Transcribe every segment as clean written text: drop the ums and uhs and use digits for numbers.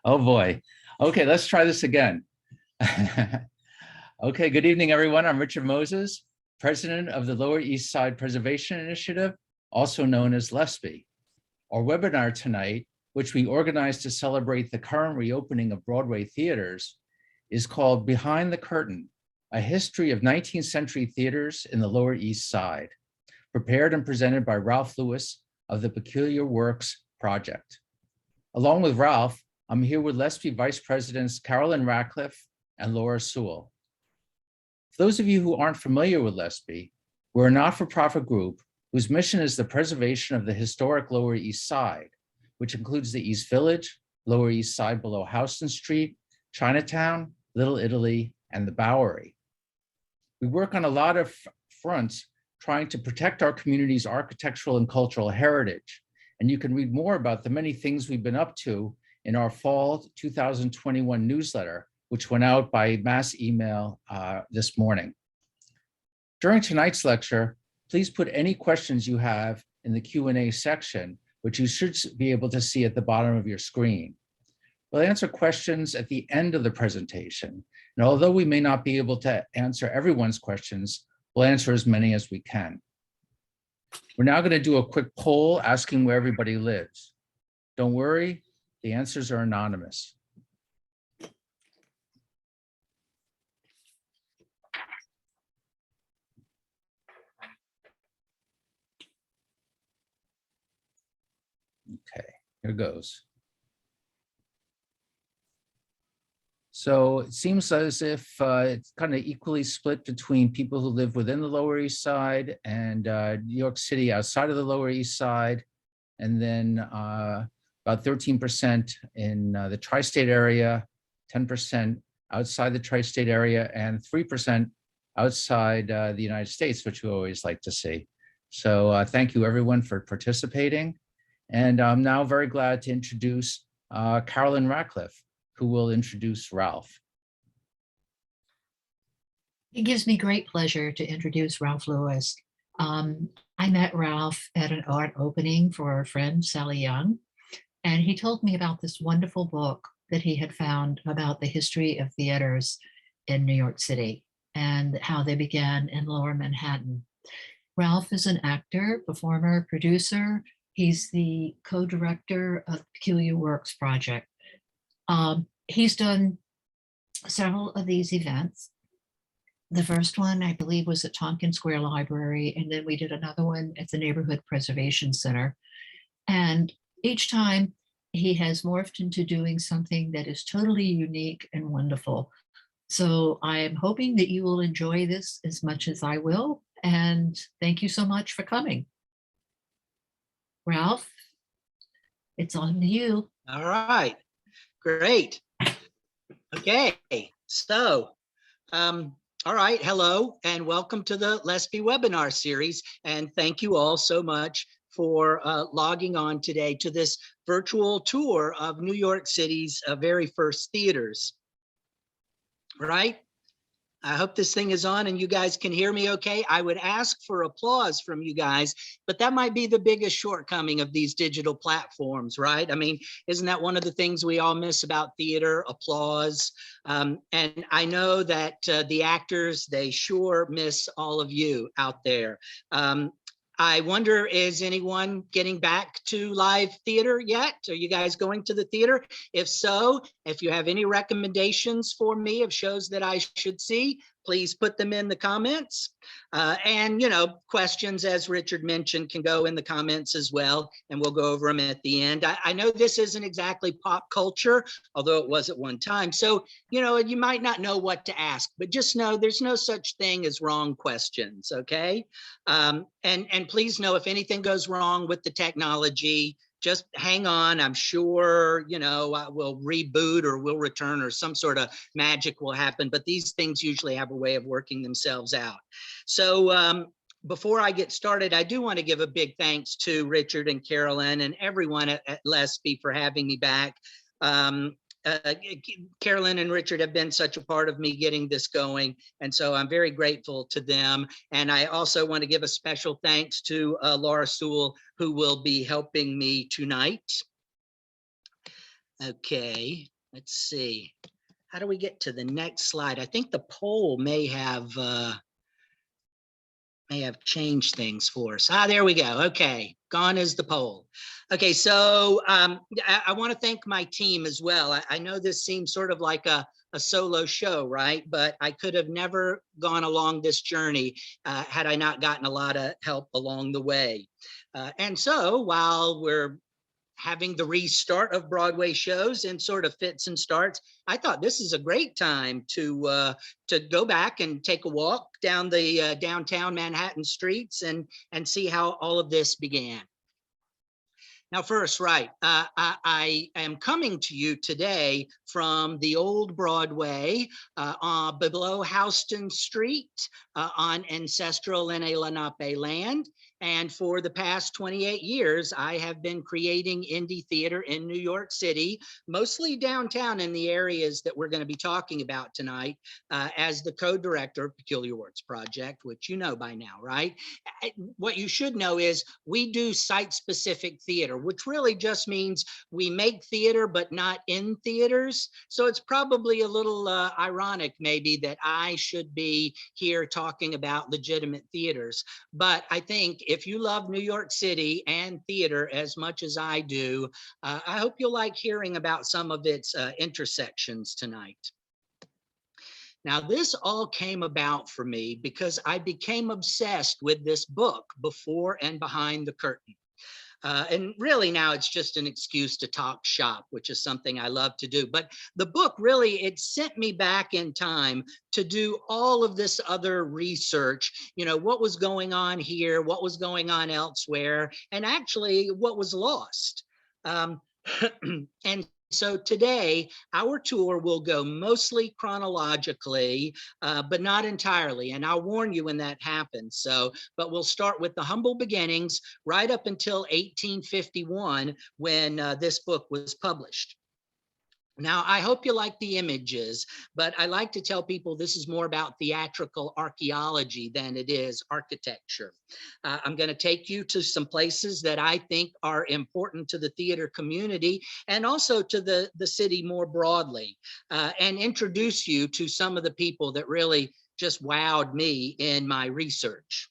Oh boy. Okay, let's try this again. Okay, good evening, everyone. I'm Richard Moses, president of the Lower East Side Preservation Initiative, also known as LESPI. Our webinar tonight, which we organized to celebrate the current reopening of Broadway theaters, is called Behind the Curtain, a history of 19th century theaters in the Lower East Side, prepared and presented by Ralph Lewis of the Peculiar Works Project. Along with Ralph, I'm here with LESPI Vice Presidents Carolyn Ratcliffe and Laura Sewell. For those of you who aren't familiar with LESPI, we're a not-for-profit group whose mission is the preservation of the historic Lower East Side, which includes the East Village, Lower East Side below Houston Street, Chinatown, Little Italy, and the Bowery. We work on a lot of fronts trying to protect our community's architectural and cultural heritage, and you can read more about the many things we've been up to in our fall 2021 newsletter, which went out by mass email this morning. During tonight's lecture, please put any questions you have in the Q&A section, which you should be able to see at the bottom of your screen. We'll answer questions at the end of the presentation. And although we may not be able to answer everyone's questions, we'll answer as many as we can. We're now going to do a quick poll asking where everybody lives. Don't worry, the answers are anonymous. Okay, here goes. So it seems as if it's kind of equally split between people who live within the Lower East Side and New York City outside of the Lower East Side, and then about 13% in the tri-state area, 10% outside the tri-state area, and 3% outside the United States, which we always like to see. So thank you everyone for participating. And I'm now very glad to introduce Carolyn Ratcliffe, who will introduce Ralph. It gives me great pleasure to introduce Ralph Lewis. I met Ralph at an art opening for our friend Sally Young, and he told me about this wonderful book that he had found about the history of theaters in New York City and how they began in Lower Manhattan. Ralph is an actor, performer, producer. He's the co-director of the Peculiar Works Project. He's done several of these events. The first one, I believe, was at Tompkins Square Library, and then we did another one at the Neighborhood Preservation Center. And each time he has morphed into doing something that is totally unique and wonderful. So I am hoping that you will enjoy this as much as I will. And thank you so much for coming. Ralph, it's on to you. All right, great. Okay, so, all right, hello, and welcome to the LESPI webinar series. And thank you all so much for logging on today to this virtual tour of New York City's very first theaters, right? I hope this thing is on and you guys can hear me okay. I would ask for applause from you guys, but that might be the biggest shortcoming of these digital platforms, right? I mean, isn't that one of the things we all miss about theater, applause? And I know that the actors, they sure miss all of you out there. I wonder, is anyone getting back to live theater yet? Are you guys going to the theater? If so, if you have any recommendations for me of shows that I should see, please put them in the comments. And, you know, questions, as Richard mentioned, can go in the comments as well, and we'll go over them at the end. I know this isn't exactly pop culture, although it was at one time. So, you know, you might not know what to ask, but just know there's no such thing as wrong questions, okay? And please know if anything goes wrong with the technology, just hang on. I'm sure, you know, we'll reboot or we'll return or some sort of magic will happen, but these things usually have a way of working themselves out. So before I get started, I do want to give a big thanks to Richard and Carolyn and everyone at LESPI for having me back. Carolyn and Richard have been such a part of me getting this going, and so I'm very grateful to them. And I also want to give a special thanks to Laura Sewell, who will be helping me tonight. Okay, let's see. How do we get to the next slide? I think the poll may have changed things for us. There we go. Okay, gone is the poll. Okay, so I want to thank my team as well. I know this seems sort of like a solo show, right? But I could have never gone along this journey had I not gotten a lot of help along the way. And so while we're having the restart of Broadway shows and sort of fits and starts, I thought this is a great time to go back and take a walk down the downtown Manhattan streets and see how all of this began. Now, first, right, I am coming to you today from the old Broadway below Houston Street on ancestral Lenape land. And for the past 28 years, I have been creating indie theater in New York City, mostly downtown in the areas that we're going to be talking about tonight, as the co-director of Peculiar Works Project, which you know by now, right? What you should know is we do site-specific theater, which really just means we make theater, but not in theaters. So it's probably a little ironic maybe that I should be here talking about legitimate theaters. But I think if you love New York City and theater as much as I do, I hope you'll like hearing about some of its intersections tonight. Now, this all came about for me because I became obsessed with this book, Before and Behind the Curtain. And really now it's just an excuse to talk shop, which is something I love to do. But the book really, it sent me back in time to do all of this other research, you know, what was going on here, what was going on elsewhere, and actually what was lost. And so today, our tour will go mostly chronologically, but not entirely. And I'll warn you when that happens. So, but we'll start with the humble beginnings right up until 1851 when this book was published. Now, I hope you like the images, but I like to tell people this is more about theatrical archaeology than it is architecture. I'm going to take you to some places that I think are important to the theater community and also to the city more broadly, and introduce you to some of the people that really just wowed me in my research.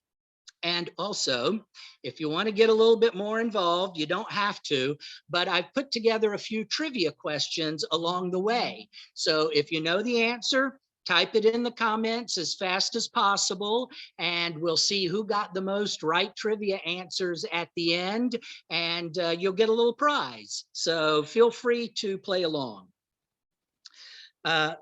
And also, if you want to get a little bit more involved, you don't have to, but I've put together a few trivia questions along the way. So if you know the answer, type it in the comments as fast as possible, and we'll see who got the most right trivia answers at the end, and you'll get a little prize. So feel free to play along. Now,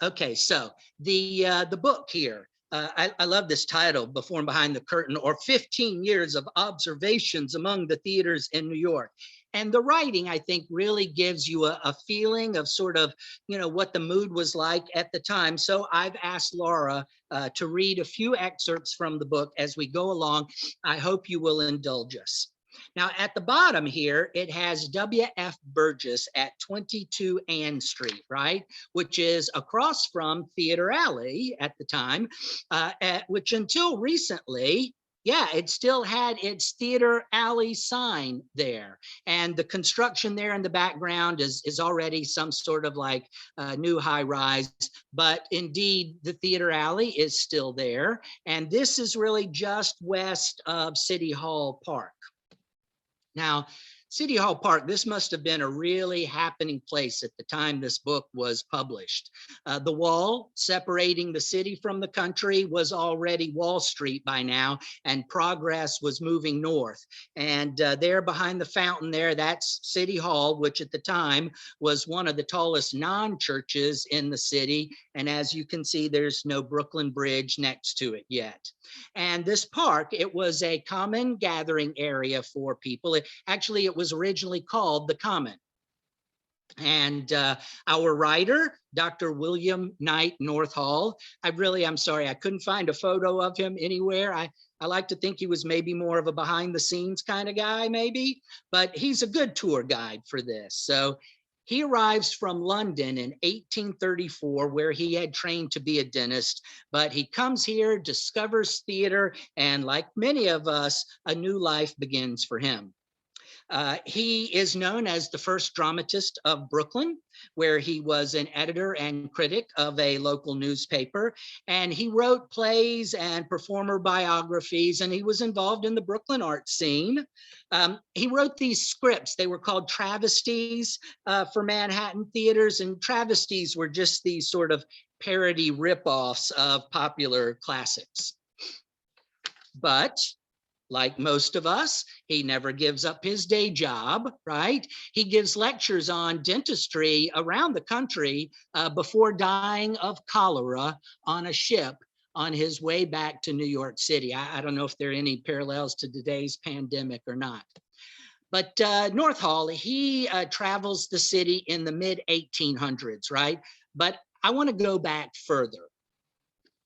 okay, so the book here, I love this title, Before and Behind the Curtain, or 15 Years of Observations Among the Theaters in New York. And the writing, I think, really gives you a feeling of sort of, you know, what the mood was like at the time. So I've asked Laura to read a few excerpts from the book as we go along. I hope you will indulge us. Now, at the bottom here, it has W.F. Burgess at 22 Ann Street, right? Which is across from Theater Alley at the time, which until recently, yeah, it still had its Theater Alley sign there. And the construction there in the background is already some sort of like new high rise. But indeed, the Theater Alley is still there. And this is really just west of City Hall Park. Now, City Hall Park, this must have been a really happening place at the time this book was published. The wall separating the city from the country was already Wall Street by now, and progress was moving north. And there behind the fountain there, that's City Hall, which at the time was one of the tallest non-churches in the city. And as you can see, there's no Brooklyn Bridge next to it yet. And this park, it was a common gathering area for people. Actually, it was originally called the Common. And our writer, Dr. William Knight Northall, I'm sorry, I couldn't find a photo of him anywhere. I like to think he was maybe more of a behind the scenes kind of guy, maybe, but he's a good tour guide for this. So he arrives from London in 1834, where he had trained to be a dentist, but he comes here, discovers theater, and like many of us, a new life begins for him. He is known as the first dramatist of Brooklyn, where he was an editor and critic of a local newspaper. And he wrote plays and performer biographies, and he was involved in the Brooklyn art scene. He wrote these scripts. They were called travesties for Manhattan theaters, and travesties were just these sort of parody ripoffs of popular classics. But like most of us, he never gives up his day job, right? He gives lectures on dentistry around the country before dying of cholera on a ship on his way back to New York City. I don't know if there are any parallels to today's pandemic or not. But North Hall, he travels the city in the mid 1800s, right? But I want to go back further.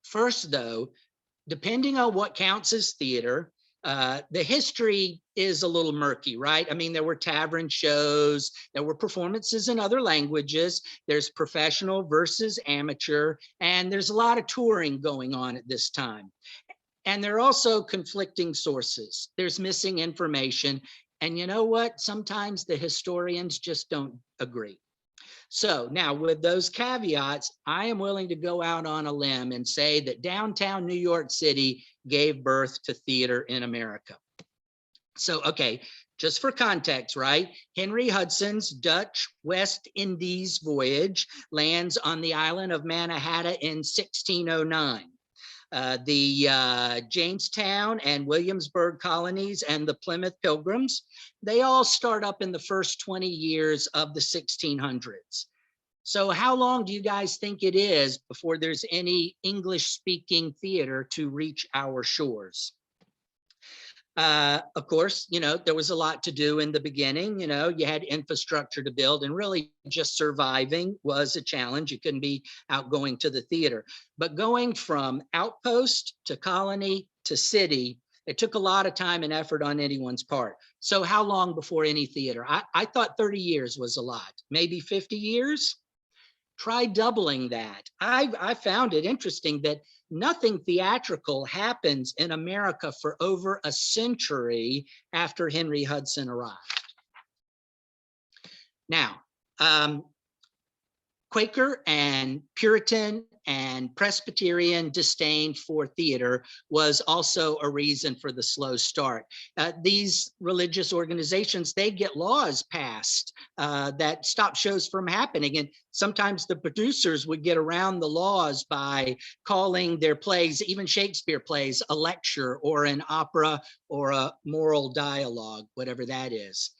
First, though, depending on what counts as theater, the history is a little murky, right? I mean, there were tavern shows, there were performances in other languages, there's professional versus amateur, and there's a lot of touring going on at this time. And there are also conflicting sources. There's missing information. And you know what? Sometimes the historians just don't agree. So now with those caveats, I am willing to go out on a limb and say that downtown New York City gave birth to theater in America. So, okay, just for context, right? Henry Hudson's Dutch West Indies voyage lands on the island of Manhattan in 1609. The Jamestown and Williamsburg colonies and the Plymouth Pilgrims, they all start up in the first 20 years of the 1600s. So how long do you guys think it is before there's any English-speaking theater to reach our shores? Of course, you know, there was a lot to do in the beginning. You know, you had infrastructure to build, and really just surviving was a challenge. You couldn't be out going to the theater. But going from outpost to colony to city, it took a lot of time and effort on anyone's part. So how long before any theater? I thought 30 years was a lot, maybe 50 years. Try doubling that. I found it interesting that nothing theatrical happens in America for over a century after Henry Hudson arrived. Now, Quaker and Puritan and Presbyterian disdain for theater was also a reason for the slow start. These religious organizations, they get laws passed that stop shows from happening. And sometimes the producers would get around the laws by calling their plays, even Shakespeare plays, a lecture or an opera or a moral dialogue, whatever that is.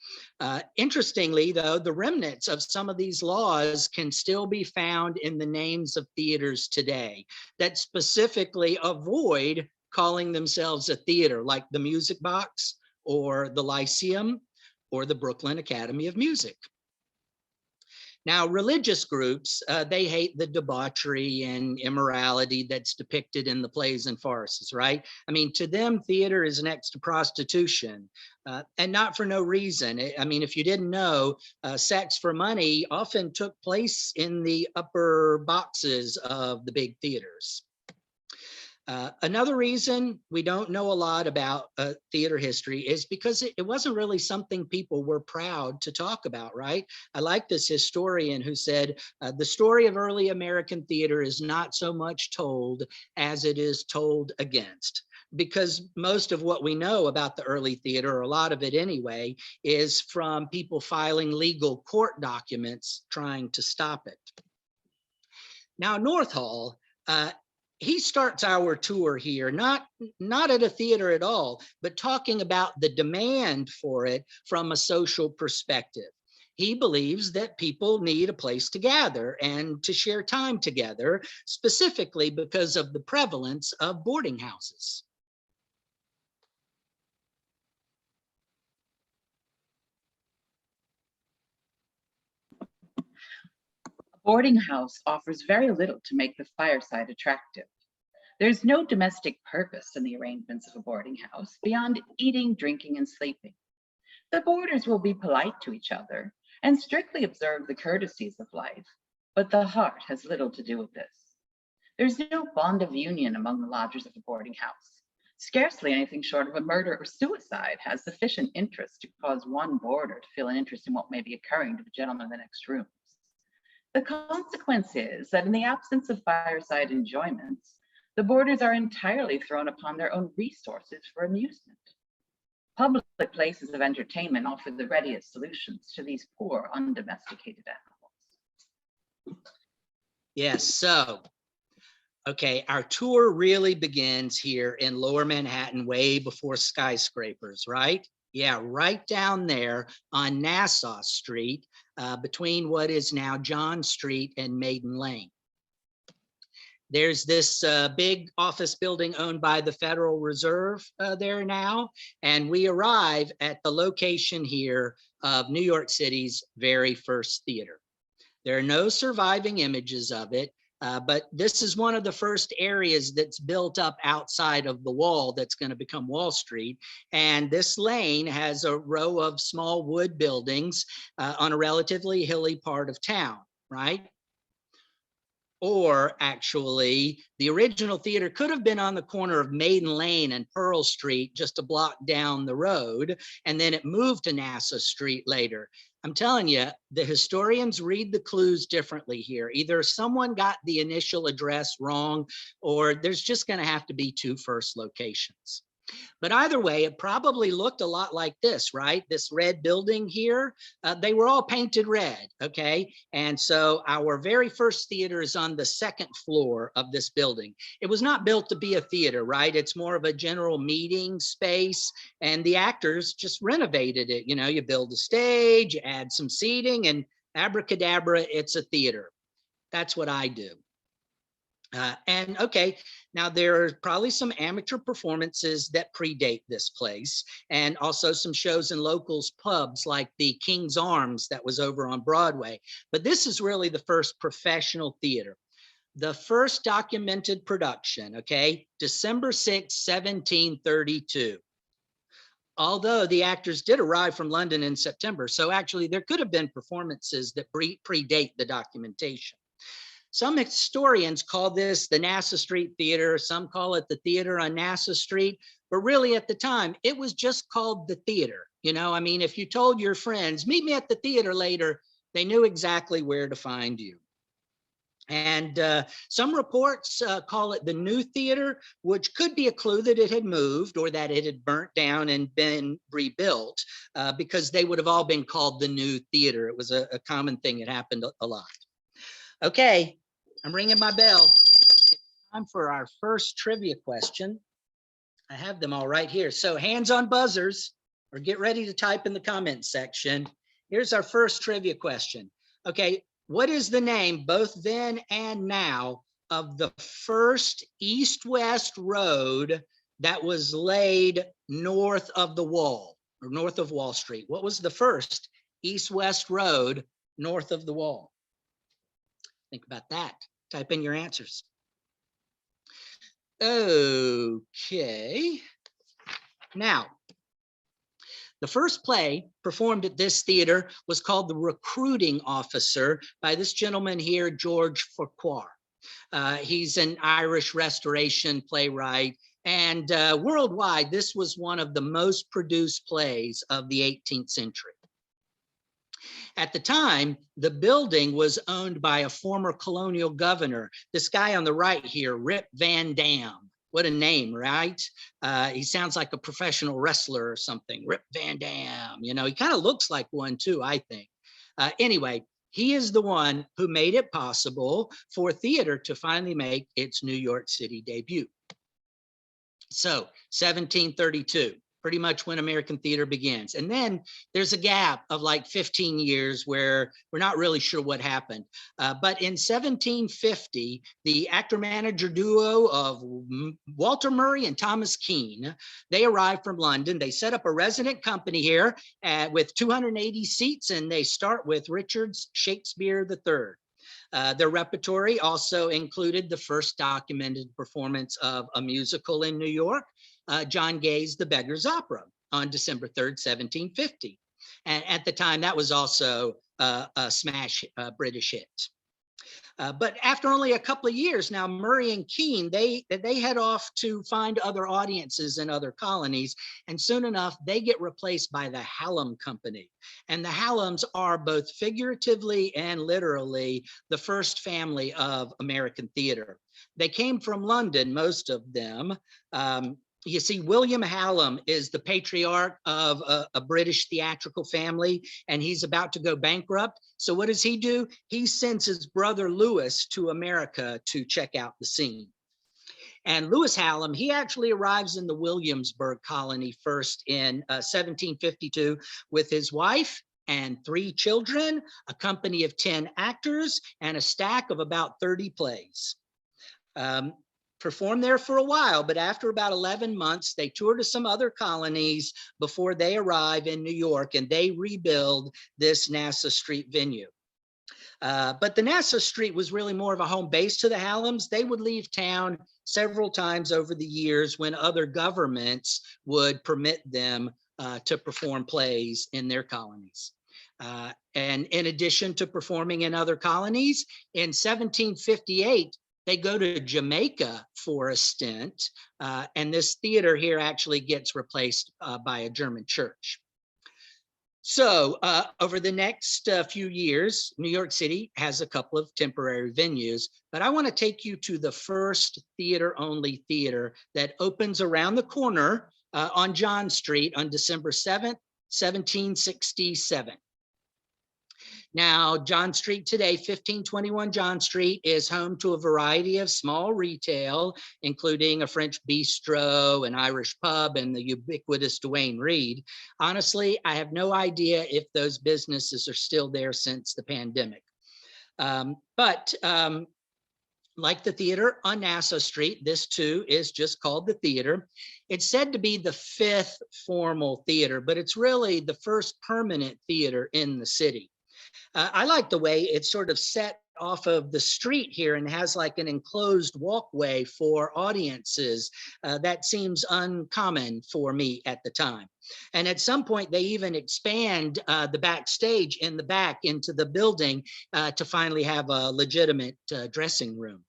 Interestingly, though, the remnants of some of these laws can still be found in the names of theaters today that specifically avoid calling themselves a theater, like the Music Box or the Lyceum or the Brooklyn Academy of Music. Now, religious groups, they hate the debauchery and immorality that's depicted in the plays and farces, right? I mean, to them, theater is next to prostitution, and not for no reason. I mean, if you didn't know, sex for money often took place in the upper boxes of the big theaters. Another reason we don't know a lot about theater history is because it wasn't really something people were proud to talk about, right? I like this historian who said, the story of early American theater is not so much told as it is told against. Because most of what we know about the early theater, or a lot of it anyway, is from people filing legal court documents trying to stop it. Now, North Hall, he starts our tour here, not at a theater at all, but talking about the demand for it from a social perspective. He believes that people need a place to gather and to share time together, specifically because of the prevalence of boarding houses. A boarding house offers very little to make the fireside attractive. There's no domestic purpose in the arrangements of a boarding house beyond eating, drinking, and sleeping. The boarders will be polite to each other and strictly observe the courtesies of life, but the heart has little to do with this. There's no bond of union among the lodgers of a boarding house. Scarcely anything short of a murder or suicide has sufficient interest to cause one boarder to feel an interest in what may be occurring to the gentleman in the next rooms. The consequence is that in the absence of fireside enjoyments, the boarders are entirely thrown upon their own resources for amusement. Public places of entertainment offer the readiest solutions to these poor, undomesticated animals. Yes, so, okay, our tour really begins here in Lower Manhattan, way before skyscrapers, right? Yeah, right down there on Nassau Street, between what is now John Street and Maiden Lane. There's this big office building owned by the Federal Reserve there now, and we arrive at the location here of New York City's very first theater. There are no surviving images of it, but this is one of the first areas that's built up outside of the wall that's going to become Wall Street. And this lane has a row of small wood buildings on a relatively hilly part of town, right? Or actually, the original theater could have been on the corner of Maiden Lane and Pearl Street, just a block down the road, and then it moved to Nassau Street later. I'm telling you, the historians read the clues differently here. Either someone got the initial address wrong, or there's just going to have to be two first locations. But either way, it probably looked a lot like this, right? This red building here, they were all painted red, okay? And so our very first theater is on the second floor of this building. It was not built to be a theater, right? It's more of a general meeting space, and the actors just renovated it. You know, you build a stage, you add some seating, and abracadabra, it's a theater. That's what I do. And okay, now there are probably some amateur performances that predate this place, and also some shows in locals pubs like the King's Arms that was over on Broadway. But this is really the first professional theater. The first documented production, okay, December 6, 1732. Although the actors did arrive from London in September, so actually there could have been performances that predate the documentation. Some historians call this the Nassau Street Theater. Some call it the theater on Nassau Street. But really at the time, it was just called the theater. You know, I mean, if you told your friends, meet me at the theater later, they knew exactly where to find you. And some reports call it the New Theater, which could be a clue that it had moved or that it had burnt down and been rebuilt, because they would have all been called the New Theater. It was a common thing that happened a lot. Okay, I'm ringing my bell. It's time for our first trivia question. I have them all right here. So hands on buzzers, or get ready to type in the comment section. Here's our first trivia question. Okay, what is the name, both then and now, of the first east-west road that was laid north of the wall, or north of Wall Street? What was the first east-west road north of the wall? Think about that. Type in your answers. Okay. Now, the first play performed at this theater was called The Recruiting Officer by this gentleman here, George Farquhar. He's an Irish Restoration playwright, and worldwide, this was one of the most produced plays of the 18th century. At the time, the building was owned by a former colonial governor. This guy on the right here, Rip Van Dam. What a name, right? He sounds like a professional wrestler or something. Rip Van Dam. You know, he kind of looks like one too, I think. Anyway, he is the one who made it possible for theater to finally make its New York City debut. So, 1732. Pretty much when American theater begins. And then there's a gap of like 15 years where we're not really sure what happened. But in 1750, the actor-manager duo of Walter Murray and Thomas Keene, they arrived from London. They set up a resident company here with 280 seats, and they start with Richard's Shakespeare III. Their repertory also included the first documented performance of a musical in New York, John Gay's The Beggar's Opera on December 3rd, 1750. And at the time, that was also a smash British hit. But after only a couple of years, now Murray and Keene, they head off to find other audiences in other colonies. And soon enough, they get replaced by the Hallam Company. And the Hallums are both figuratively and literally the first family of American theater. They came from London, most of them. You see, William Hallam is the patriarch of a British theatrical family, and he's about to go bankrupt. So what does he do? He sends his brother Lewis to America to check out the scene. And Lewis Hallam, he actually arrives in the Williamsburg colony first in 1752 with his wife and 3 children, a company of 10 actors, and a stack of about 30 plays. Performed there for a while, but after about 11 months, they tour to some other colonies before they arrive in New York, and they rebuild this Nassau Street venue. But the Nassau Street was really more of a home base to the Hallums. They would leave town several times over the years when other governments would permit them to perform plays in their colonies. And in addition to performing in other colonies, in 1758, they go to Jamaica for a stint, and this theater here actually gets replaced by a German church. So over the next few years, New York City has a couple of temporary venues, but I want to take you to the first theater-only theater that opens around the corner on John Street on December 7th, 1767. Now, John Street today, 1521 John Street, is home to a variety of small retail, including a French bistro, an Irish pub, and the ubiquitous Duane Reade. Honestly, I have no idea if those businesses are still there since the pandemic. Like the theater on Nassau Street, this too is just called the theater. It's said to be the 5th formal theater, but it's really the first permanent theater in the city. I like the way it's sort of set off of the street here and has like an enclosed walkway for audiences. That seems uncommon for me at the time. And at some point, they even expand the backstage in the back into the building to finally have a legitimate dressing room.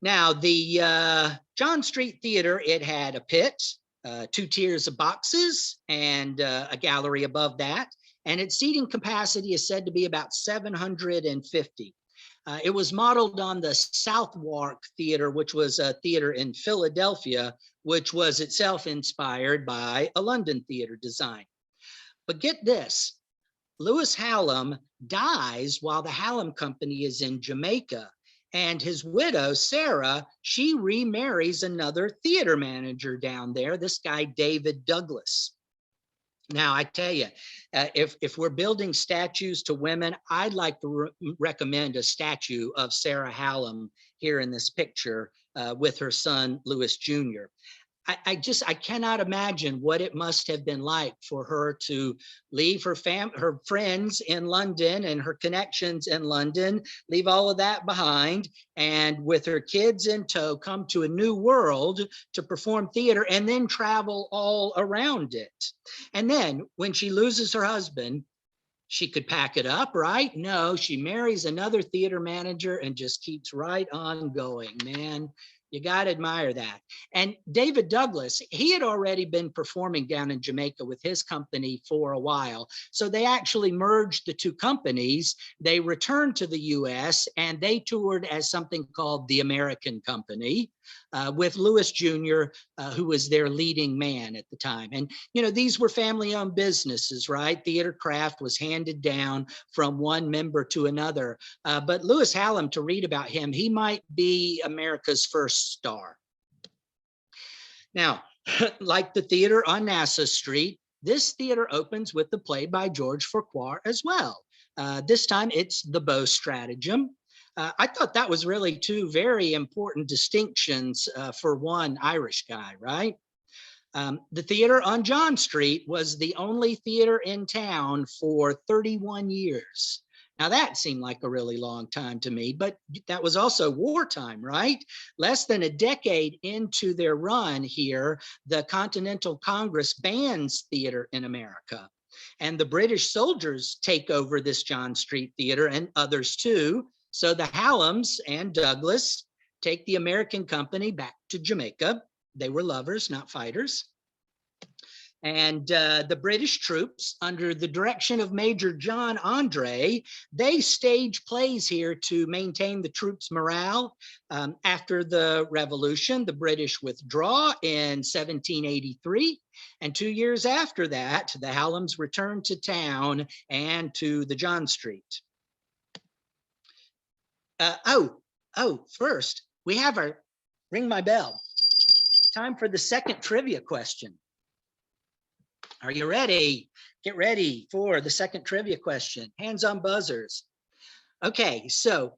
Now, the John Street Theater, it had a pit, 2 tiers of boxes, and a gallery above that. And its seating capacity is said to be about 750. It was modeled on the Southwark Theater, which was a theater in Philadelphia, which was itself inspired by a London theater design. But get this, Lewis Hallam dies while the Hallam Company is in Jamaica, and his widow, Sarah, she remarries another theater manager down there, this guy, David Douglas. Now, I tell you, if we're building statues to women, I'd like to recommend a statue of Sarah Hallam here in this picture with her son, Louis Jr. I cannot imagine what it must have been like for her to leave her friends in London and her connections in London, leave all of that behind, and with her kids in tow, come to a new world to perform theater and then travel all around it. And then when she loses her husband, she could pack it up, right? No, she marries another theater manager and just keeps right on going, man. You got to admire that. And David Douglas, he had already been performing down in Jamaica with his company for a while. So they actually merged the 2 companies. They returned to the US and they toured as something called the American Company with Louis Jr., who was their leading man at the time. And, you know, these were family-owned businesses, right? Theater craft was handed down from one member to another. But Lewis Hallam, to read about him, he might be America's first star. Now, like the theater on Nassau Street, this theater opens with the play by George Farquhar as well. This time it's The Beau Stratagem. I thought that was really 2 very important distinctions for one Irish guy, right? The theater on John Street was the only theater in town for 31 years. Now that seemed like a really long time to me, but that was also wartime, right? Less than a decade into their run here, the Continental Congress bans theater in America. And the British soldiers take over this John Street Theater and others too. So the Hallams and Douglas take the American company back to Jamaica. They were lovers, not fighters. And the British troops, under the direction of Major John Andre, they stage plays here to maintain the troops' morale. After the Revolution, the British withdraw in 1783. And 2 years after that, the Hallams return to town and to the John Street. First, we have our ring my bell. Time for the second trivia question. Are you ready? Get ready for the second trivia question. Hands on buzzers. Okay, so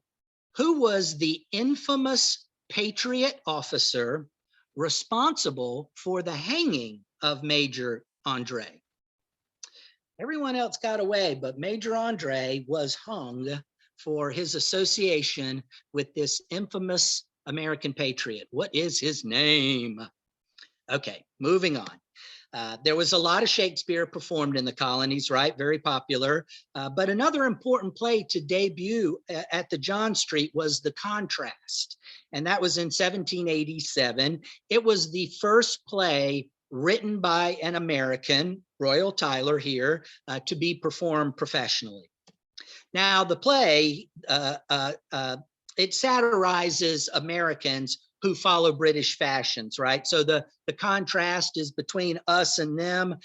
who was the infamous Patriot officer responsible for the hanging of Major Andre? Everyone else got away, but Major Andre was hung for his association with this infamous American patriot. What is his name? Okay, moving on. There was a lot of Shakespeare performed in the colonies, right? Very popular. But another important play to debut at the John Street was The Contrast. And that was in 1787. It was the first play written by an American, Royal Tyler here, to be performed professionally. Now, the play, it satirizes Americans who follow British fashions, right? So the contrast is between us and them.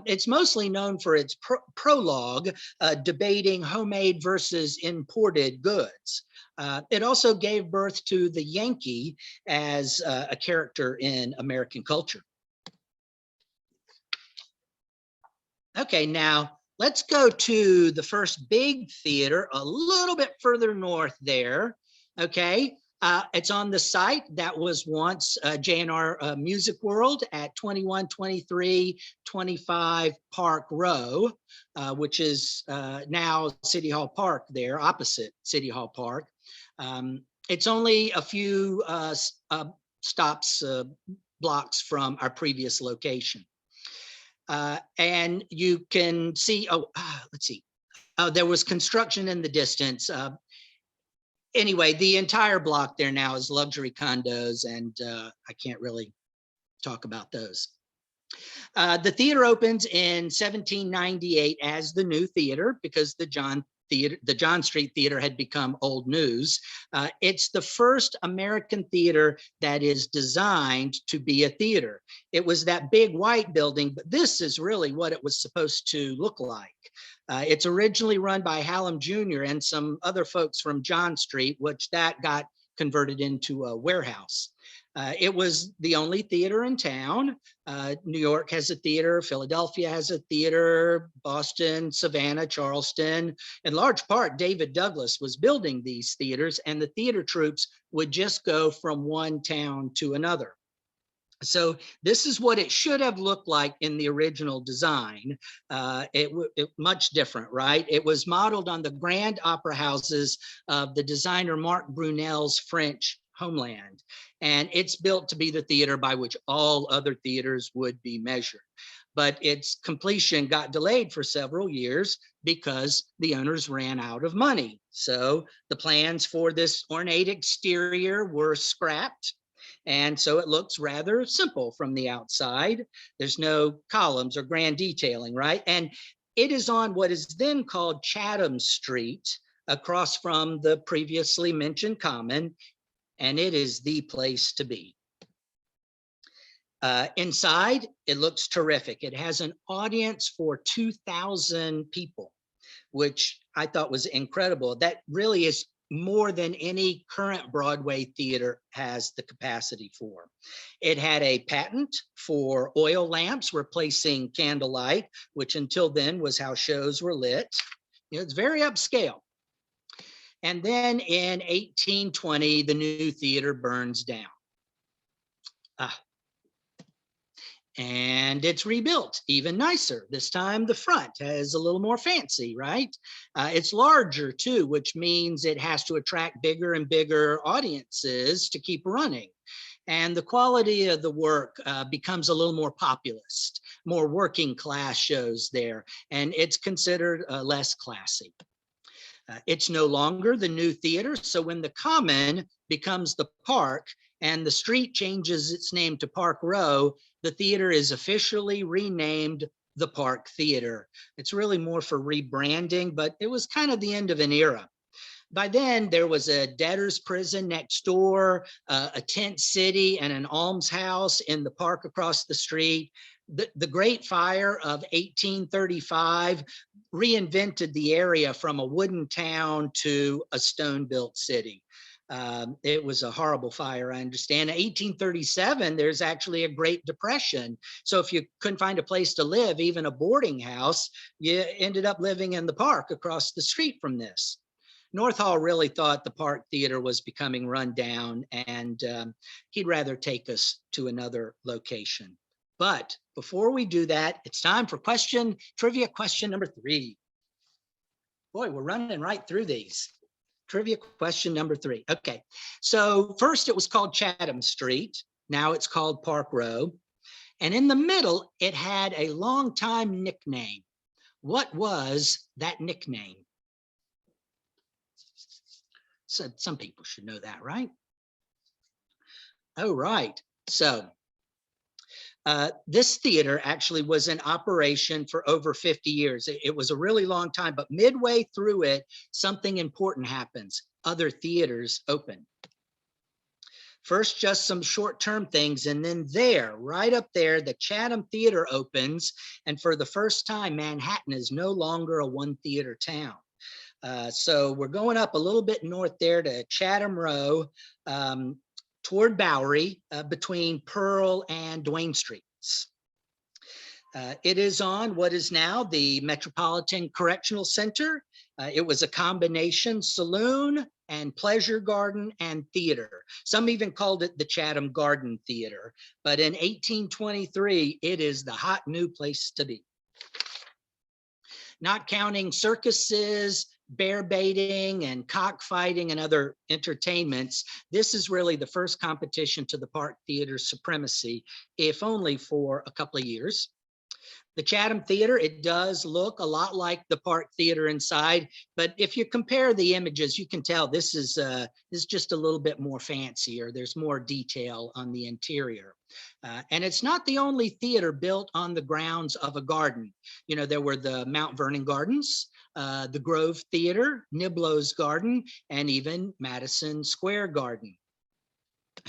It's mostly known for its prologue, debating homemade versus imported goods. It also gave birth to the Yankee as a character in American culture. Okay, now let's go to the first big theater a little bit further north there, okay? It's on the site that was once J&R Music World at 212325 Park Row, which is now City Hall Park there, opposite City Hall Park. It's only a few stops, blocks from our previous location. And you can see, let's see. There was construction in the distance. Anyway, the entire block there now is luxury condos, and I can't really talk about those. The theater opens in 1798 as the new theater because the John Street Theater had become old news. It's the first American theater that is designed to be a theater. It was that big white building, but this is really what it was supposed to look like. It's originally run by Hallam Jr. and some other folks from John Street, which that got converted into a warehouse. It was the only theater in town. New York has a theater, Philadelphia has a theater, Boston, Savannah, Charleston. In large part, David Douglas was building these theaters, and the theater troops would just go from one town to another. So this is what it should have looked like in the original design. It much different, right? It was modeled on the grand opera houses of the designer Marc Brunel's French homeland. And it's built to be the theater by which all other theaters would be measured. But its completion got delayed for several years because the owners ran out of money. So the plans for this ornate exterior were scrapped. And so it looks rather simple from the outside. There's no columns or grand detailing, right? And it is on what is then called Chatham Street, across from the previously mentioned Common, and it is the place to be. Inside, it looks terrific. It has an audience for 2,000 people, which I thought was incredible. That really is more than any current Broadway theater has the capacity for. It had a patent for oil lamps replacing candlelight, which until then was how shows were lit. It's very upscale. And then in 1820, the new theater burns down. And it's rebuilt even nicer. This time the front has a little more fancy, right? It's larger too, which means it has to attract bigger and bigger audiences to keep running. And the quality of the work becomes a little more populist, more working class shows there, and it's considered less classy. It's no longer the new theater, so when the Common becomes the Park and the street changes its name to Park Row, the theater is officially renamed the Park Theater. It's really more for rebranding, but it was kind of the end of an era. By then, there was a debtor's prison next door, a tent city, and an almshouse in the park across the street. The Great Fire of 1835 reinvented the area from a wooden town to a stone-built city. It was a horrible fire, I understand. In 1837, there's actually a Great Depression. So if you couldn't find a place to live, even a boarding house, you ended up living in the park across the street from this. North Hall really thought the Park Theater was becoming run down, and he'd rather take us to another location. But before we do that, it's time for trivia question number 3. Boy, we're running right through these. Trivia question number 3. Okay, so first it was called Chatham Street. Now it's called Park Row. And in the middle, it had a long-time nickname. What was that nickname? So some people should know that, right? Oh, right. So this theater actually was in operation for over 50 years. It was a really long time, but midway through it, something important happens. Other theaters open. First, just some short-term things, and then right up there, the Chatham Theater opens, and for the first time, Manhattan is no longer a one-theater town. So we're going up a little bit north there to Chatham Row, toward Bowery, between Pearl and Duane Streets. It is on what is now the Metropolitan Correctional Center. It was a combination saloon and pleasure garden and theater. Some even called it the Chatham Garden Theater. But in 1823, it is the hot new place to be. Not counting circuses, bear baiting, and cockfighting and other entertainments, this is really the first competition to the Park Theater's supremacy, if only for a couple of years. The Chatham Theater, it does look a lot like the Park Theater inside, but if you compare the images, you can tell this is just a little bit more fancier. There's more detail on the interior. And it's not the only theater built on the grounds of a garden. You know, there were the Mount Vernon Gardens, the Grove Theater, Niblow's Garden, and even Madison Square Garden.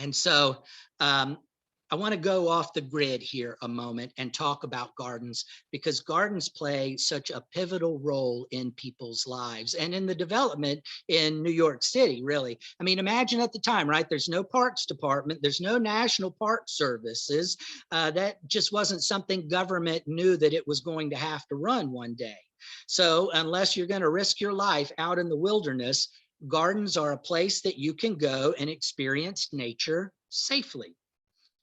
And so I want to go off the grid here a moment and talk about gardens, because gardens play such a pivotal role in people's lives and in the development in New York City, really. I mean, imagine at the time, right? There's no parks department, there's no national park services. That just wasn't something government knew that it was going to have to run one day. So unless you're going to risk your life out in the wilderness, gardens are a place that you can go and experience nature safely.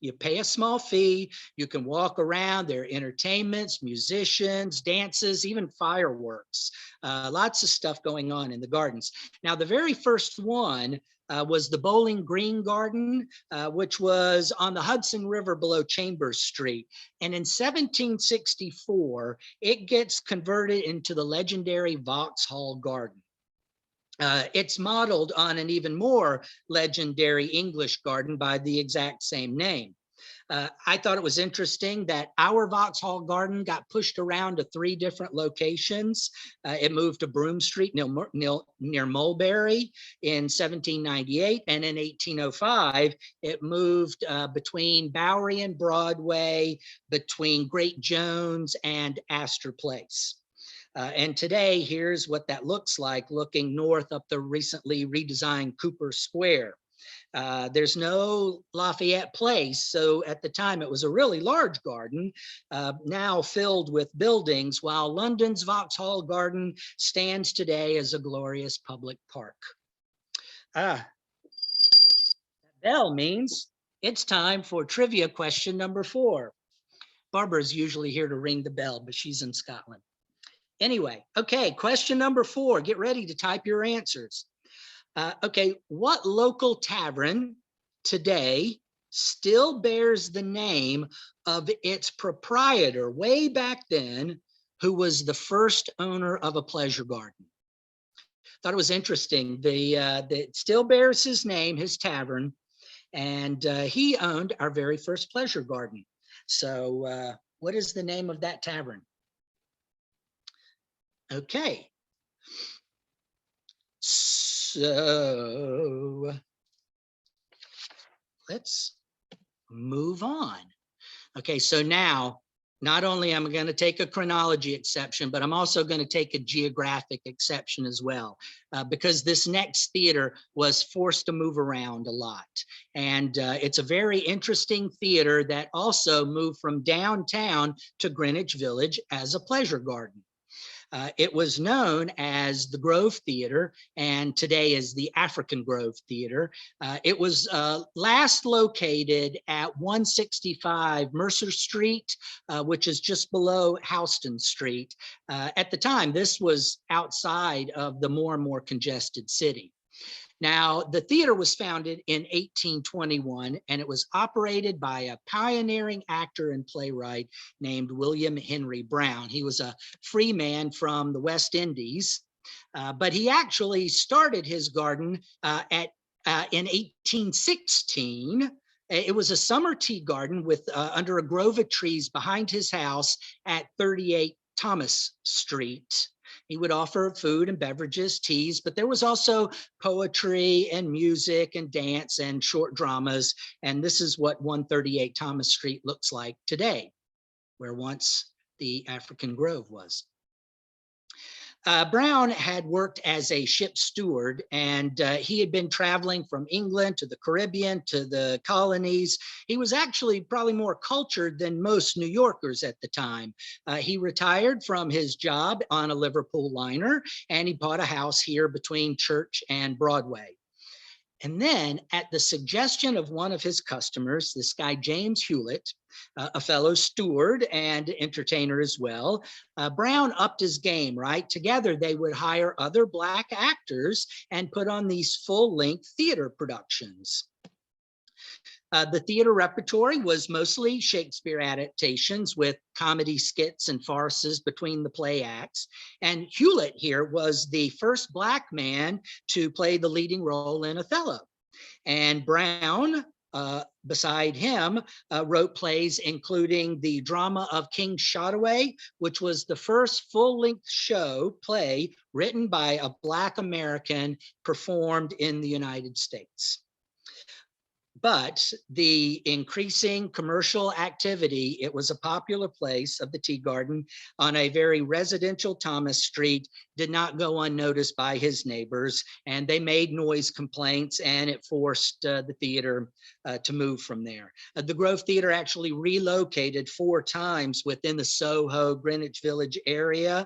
You pay a small fee, you can walk around, there are entertainments, musicians, dances, even fireworks, lots of stuff going on in the gardens. Now, the very first one was the Bowling Green Garden, which was on the Hudson River below Chambers Street. And in 1764, it gets converted into the legendary Vauxhall Garden. It's modeled on an even more legendary English garden by the exact same name. I thought it was interesting that our Vauxhall Garden got pushed around to 3 different locations. It moved to Broome Street near Mulberry in 1798, and in 1805, it moved between Bowery and Broadway, between Great Jones and Astor Place. And today, here's what that looks like looking north up the recently redesigned Cooper Square. There's no Lafayette Place, so at the time it was a really large garden, now filled with buildings, while London's Vauxhall Garden stands today as a glorious public park. That bell means it's time for trivia question number 4. Barbara's usually here to ring the bell, but she's in Scotland. Anyway, okay, question number 4. Get ready to type your answers. Okay, what local tavern today still bears the name of its proprietor way back then, who was the first owner of a pleasure garden? Thought it was interesting. It still bears his name, his tavern, and he owned our very first pleasure garden. So what is the name of that tavern? Okay. So let's move on. Okay, so now not only am I going to take a chronology exception, but I'm also going to take a geographic exception as well, because this next theater was forced to move around a lot. And it's a very interesting theater that also moved from downtown to Greenwich Village as a pleasure garden. It was known as the Grove Theater, and today is the African Grove Theater. It was last located at 165 Mercer Street, which is just below Houston Street. At the time, this was outside of the more and more congested city. Now, the theater was founded in 1821, and it was operated by a pioneering actor and playwright named William Henry Brown. He was a free man from the West Indies, but he actually started his garden in 1816. It was a summer tea garden with under a grove of trees behind his house at 38 Thomas Street. He would offer food and beverages, teas, but there was also poetry and music and dance and short dramas. And this is what 138 Thomas Street looks like today, where once the African Grove was. Brown had worked as a ship steward, and he had been traveling from England to the Caribbean to the colonies. He was actually probably more cultured than most New Yorkers at the time. He retired from his job on a Liverpool liner, and he bought a house here between Church and Broadway. And then at the suggestion of one of his customers, this guy, James Hewlett, a fellow steward and entertainer as well, Brown upped his game, right? Together, they would hire other Black actors and put on these full-length theater productions. The theater repertory was mostly Shakespeare adaptations with comedy skits and farces between the play acts. And Hewlett here was the first Black man to play the leading role in Othello. And Brown, beside him, wrote plays including the drama of King Shotaway, which was the first full-length play written by a Black American performed in the United States. But the increasing commercial activity, it was a popular place of the tea garden on a very residential Thomas Street, did not go unnoticed by his neighbors, and they made noise complaints, and it forced the theater to move from there. The Grove Theater actually relocated 4 times within the Soho, Greenwich Village area,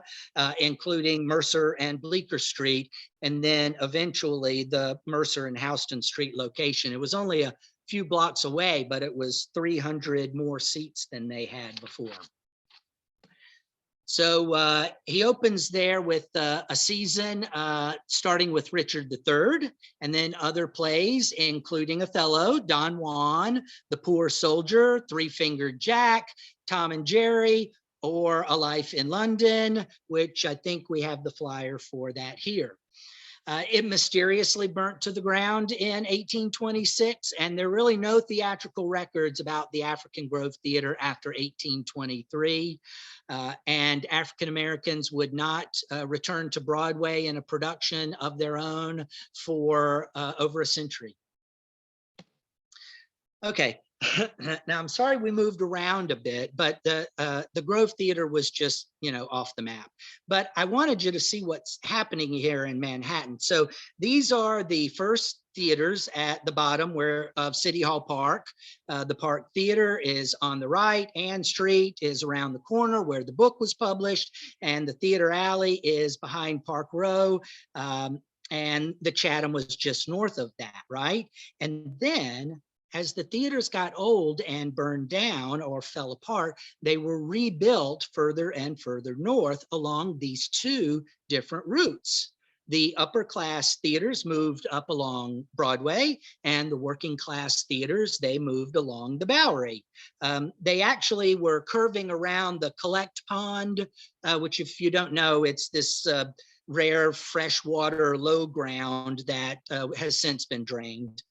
including Mercer and Bleecker Street, and then eventually the Mercer and Houston Street location. It was only a few blocks away, but it was 300 more seats than they had before. So he opens there with a season starting with Richard III, and then other plays, including Othello, Don Juan, The Poor Soldier, Three-Fingered Jack, Tom and Jerry, or A Life in London, which I think we have the flyer for that here. It mysteriously burnt to the ground in 1826, and there are really no theatrical records about the African Grove Theater after 1823. And African Americans would not return to Broadway in a production of their own for over a century. Okay. Now, I'm sorry we moved around a bit, but the Grove Theater was just, off the map. But I wanted you to see what's happening here in Manhattan. So these are the first theaters at the bottom of City Hall Park. The Park Theater is on the right. Ann Street is around the corner where the book was published, and the Theater Alley is behind Park Row. And the Chatham was just north of that, right? And then As the theaters got old and burned down or fell apart, they were rebuilt further and further north along these two different routes. The upper class theaters moved up along Broadway, and the working class theaters, they moved along the Bowery. They actually were curving around the Collect Pond, which, if you don't know, it's this rare freshwater low ground that has since been drained.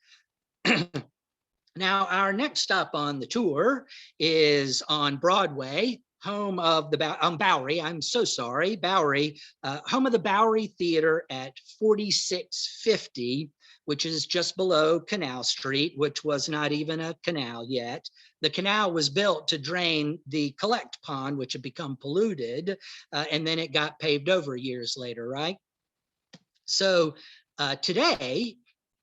Now, our next stop on the tour is on Broadway, home of the Bowery. I'm so sorry, Bowery, home of the Bowery Theater at 4650, which is just below Canal Street, which was not even a canal yet. The canal was built to drain the Collect Pond, which had become polluted, and then it got paved over years later, right? So today,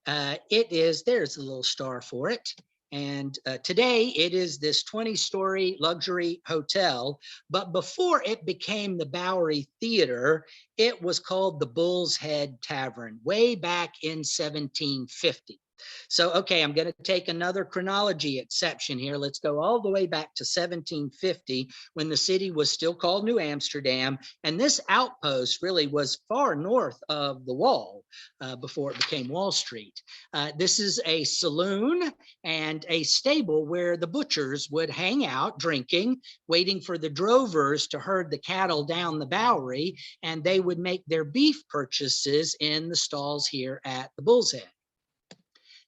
there's a little star for it. And today it is this 20-story luxury hotel. But before it became the Bowery Theater, it was called the Bull's Head Tavern way back in 1750. So, okay, I'm going to take another chronology exception here. Let's go all the way back to 1750 when the city was still called New Amsterdam. And this outpost really was far north of the wall before it became Wall Street. This is a saloon and a stable where the butchers would hang out drinking, waiting for the drovers to herd the cattle down the Bowery, and they would make their beef purchases in the stalls here at the Bull's Head.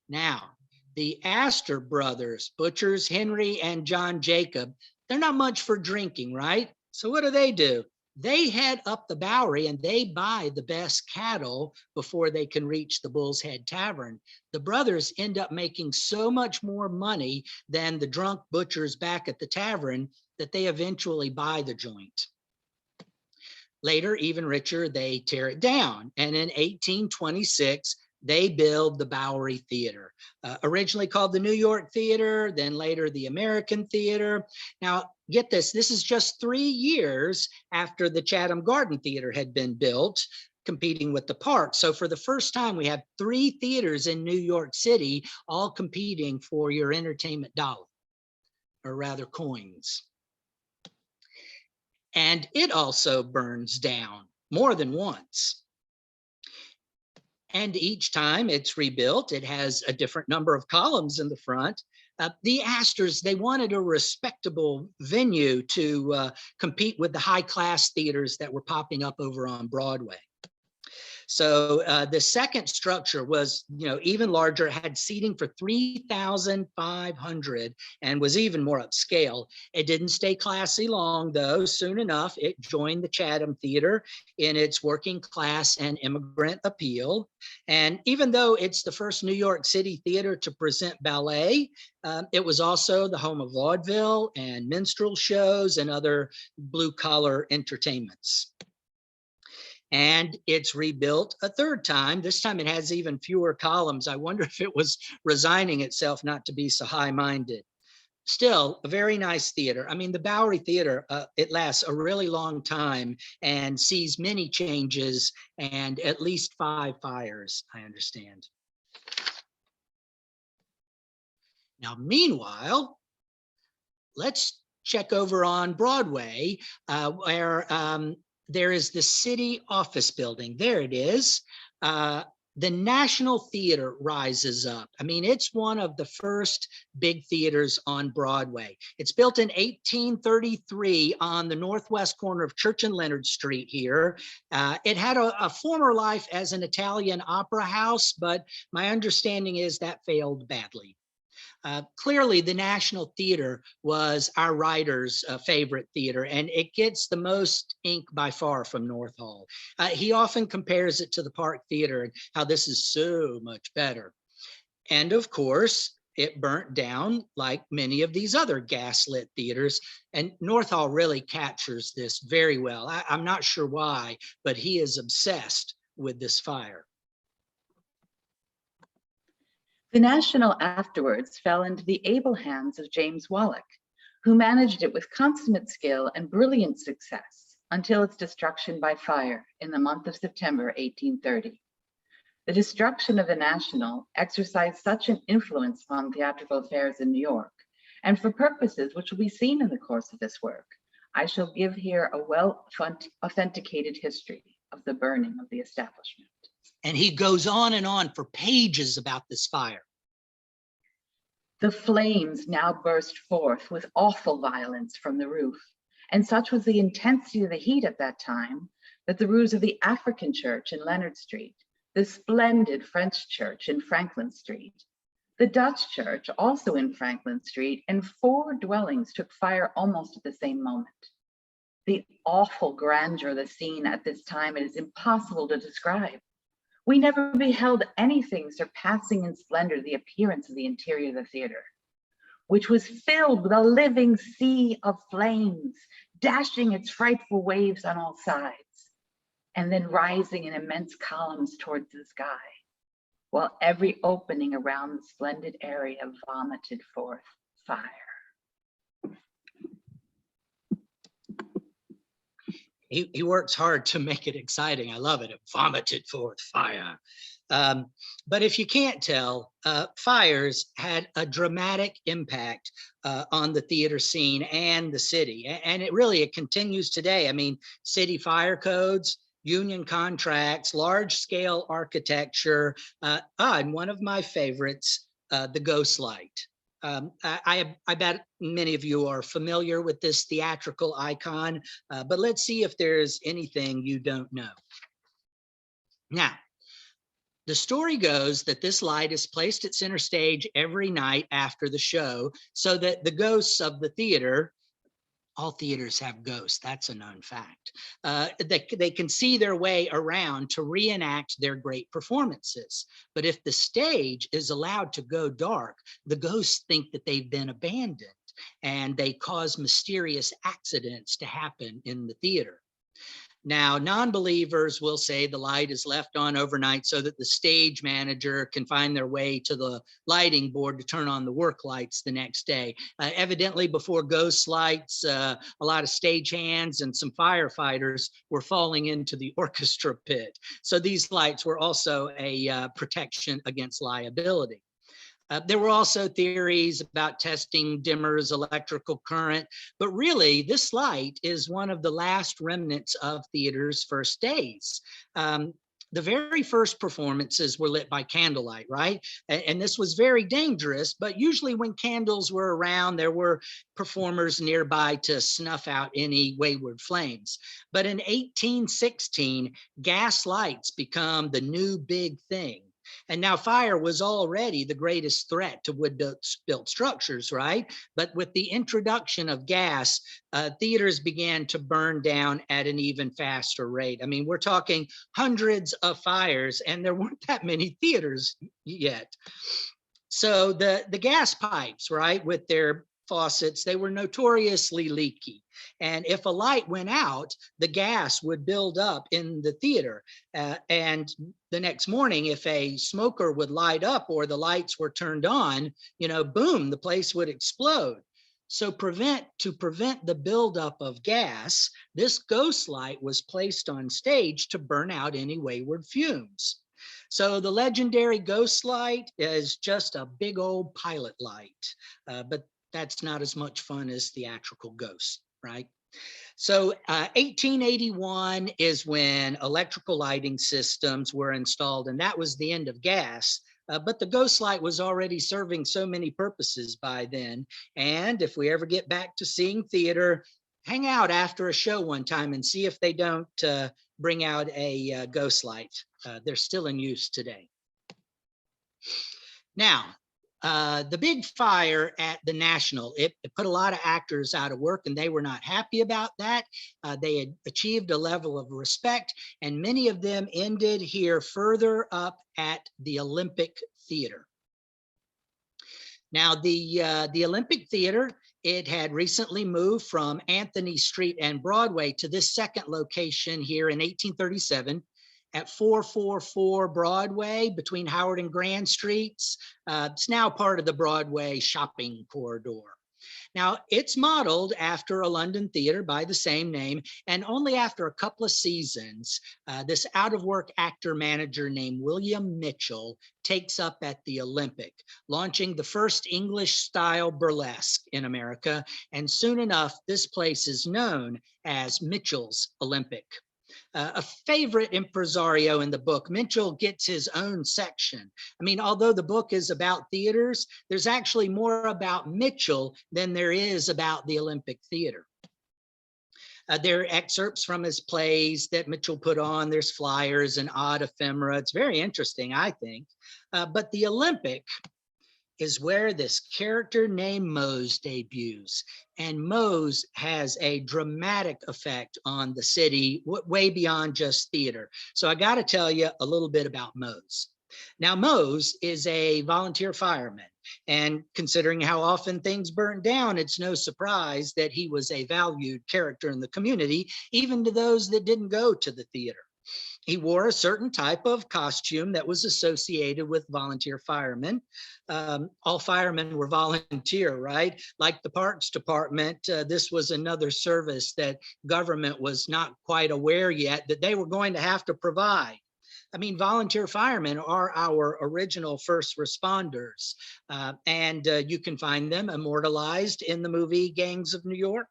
Now, the Astor brothers, butchers Henry and John Jacob, they're not much for drinking, right? So what do? They head up the Bowery and they buy the best cattle before they can reach the Bull's Head Tavern. The brothers end up making so much more money than the drunk butchers back at the tavern that they eventually buy the joint. Later, even richer, they tear it down. And in 1826, they build the Bowery Theater, originally called the New York Theater, then later the American Theater. Now, get this, this is just 3 years after the Chatham Garden Theater had been built, competing with the park. So for the first time, we have 3 theaters in New York City, all competing for your entertainment dollar, or rather coins. And it also burns down more than once. And each time it's rebuilt, it has a different number of columns in the front. The Astors, they wanted a respectable venue to compete with the high-class theaters that were popping up over on Broadway. So the second structure was, even larger, had seating for 3,500 and was even more upscale. It didn't stay classy long, though. Soon enough, it joined the Chatham Theater in its working class and immigrant appeal. And even though it's the first New York City theater to present ballet, it was also the home of vaudeville and minstrel shows and other blue-collar entertainments. And it's rebuilt a third time. This time it has even fewer columns. I wonder if it was resigning itself not to be so high-minded. Still, a very nice theater. I mean, the Bowery Theater, it lasts a really long time and sees many changes and at least 5 fires, I understand. Now, meanwhile, let's check over on Broadway, where there is the city office building. There it is. The National Theater rises up. I mean, it's one of the first big theaters on Broadway. It's built in 1833 on the northwest corner of Church and Leonard Street here. It had a former life as an Italian opera house, but my understanding is that failed badly. Clearly, the National Theater was our writer's favorite theater, and it gets the most ink by far from North Hall. He often compares it to the Park Theater and how this is so much better. And of course, it burnt down like many of these other gaslit theaters, and North Hall really captures this very well. I'm not sure why, but he is obsessed with this fire. The National afterwards fell into the able hands of James Wallach, who managed it with consummate skill and brilliant success until its destruction by fire in the month of September 1830. The destruction of the National exercised such an influence upon theatrical affairs in New York, and for purposes which will be seen in the course of this work, I shall give here a well-authenticated history of the burning of the establishment. And he goes on and on for pages about this fire. The flames now burst forth with awful violence from the roof, and such was the intensity of the heat at that time that the roofs of the African Church in Leonard Street, the splendid French Church in Franklin Street, the Dutch Church also in Franklin Street, and 4 dwellings took fire almost at the same moment. The awful grandeur of the scene at this time it is impossible to describe. We never beheld anything surpassing in splendor the appearance of the interior of the theater, which was filled with a living sea of flames, dashing its frightful waves on all sides, and then rising in immense columns towards the sky, while every opening around the splendid area vomited forth fire. He works hard to make it exciting. I love it. It vomited forth fire. But if you can't tell, fires had a dramatic impact on the theater scene and the city. And it continues today. I mean, city fire codes, union contracts, large scale architecture, and one of my favorites, the ghost light. I bet many of you are familiar with this theatrical icon, but let's see if there's anything you don't know. Now, the story goes that this light is placed at center stage every night after the show so that the ghosts of the theater, all theaters have ghosts, that's a known fact, they can see their way around to reenact their great performances. But if the stage is allowed to go dark, the ghosts think that they've been abandoned and they cause mysterious accidents to happen in the theater. Now, non-believers will say the light is left on overnight so that the stage manager can find their way to the lighting board to turn on the work lights the next day. Evidently, before ghost lights, a lot of stagehands and some firefighters were falling into the orchestra pit. So these lights were also a protection against liability. There were also theories about testing dimmers, electrical current, but really this light is one of the last remnants of theater's first days. The very first performances were lit by candlelight, right? And this was very dangerous, but usually when candles were around, there were performers nearby to snuff out any wayward flames. But in 1816, gas lights become the new big thing. And now fire was already the greatest threat to wood-built structures, right? But with the introduction of gas, theaters began to burn down at an even faster rate. I mean, we're talking hundreds of fires, and there weren't that many theaters yet. So the gas pipes, right, with their faucets, they were notoriously leaky. And if a light went out, the gas would build up in the theater. And the next morning, if a smoker would light up or the lights were turned on, boom, the place would explode. So to prevent the buildup of gas, this ghost light was placed on stage to burn out any wayward fumes. So the legendary ghost light is just a big old pilot light, but that's not as much fun as theatrical ghosts, right? So 1881 is when electrical lighting systems were installed, and that was the end of gas. But the ghost light was already serving so many purposes by then. And if we ever get back to seeing theater, hang out after a show one time and see if they don't bring out a ghost light. They're still in use today. Now, the big fire at the National, it put a lot of actors out of work, and they were not happy about that. They had achieved a level of respect, and many of them ended here further up at the Olympic Theater. Now, the Olympic Theater, it had recently moved from Anthony Street and Broadway to this second location here in 1837. At 444 Broadway between Howard and Grand Streets. It's now part of the Broadway shopping corridor. Now, it's modeled after a London theater by the same name, and only after a couple of seasons, this out-of-work actor-manager named William Mitchell takes up at the Olympic, launching the first English-style burlesque in America, and soon enough, this place is known as Mitchell's Olympic. A favorite impresario in the book, Mitchell gets his own section. I mean, although the book is about theaters, there's actually more about Mitchell than there is about the Olympic Theater. There are excerpts from his plays that Mitchell put on. There's flyers and odd ephemera. It's very interesting, I think. But the Olympic is where this character named Mose debuts. And Mose has a dramatic effect on the city, way beyond just theater. So I got to tell you a little bit about Mose. Now, Mose is a volunteer fireman. And considering how often things burnt down, it's no surprise that he was a valued character in the community, even to those that didn't go to the theater. He wore a certain type of costume that was associated with volunteer firemen. All firemen were volunteer, right? Like the Parks Department, this was another service that government was not quite aware yet that they were going to have to provide. I mean, volunteer firemen are our original first responders, and you can find them immortalized in the movie Gangs of New York.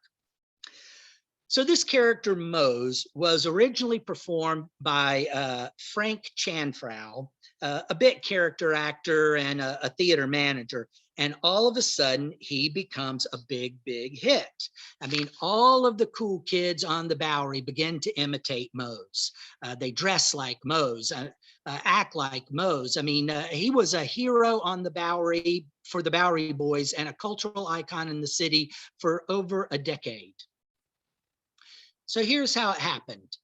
So this character Mose was originally performed by Frank Chanfrau, a bit character actor and a theater manager. And all of a sudden, he becomes a big, big hit. I mean, all of the cool kids on the Bowery begin to imitate Mose. They dress like Mose, act like Mose. I mean, he was a hero on the Bowery for the Bowery Boys and a cultural icon in the city for over a decade. So here's how it happened.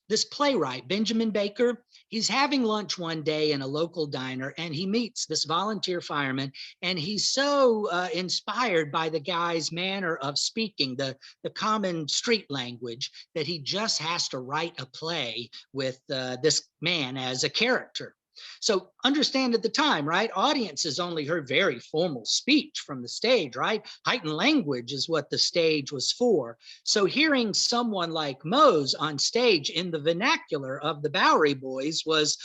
This playwright, Benjamin Baker, he's having lunch one day in a local diner and he meets this volunteer fireman, and he's so inspired by the guy's manner of speaking, the common street language, that he just has to write a play with this man as a character. So understand at the time, right? Audiences only heard very formal speech from the stage, right? Heightened language is what the stage was for. So hearing someone like Mose on stage in the vernacular of the Bowery Boys was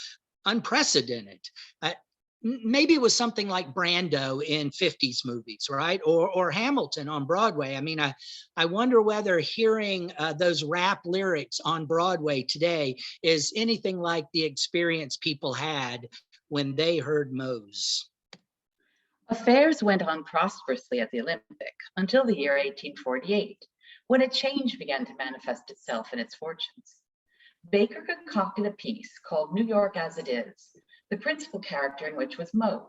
unprecedented. Maybe it was something like Brando in 50s movies, right? Or Hamilton on Broadway. I mean, I wonder whether hearing those rap lyrics on Broadway today is anything like the experience people had when they heard Mose. Affairs went on prosperously at the Olympic until the year 1848, when a change began to manifest itself in its fortunes. Baker concocted a piece called New York as It Is, the principal character in which was Mose.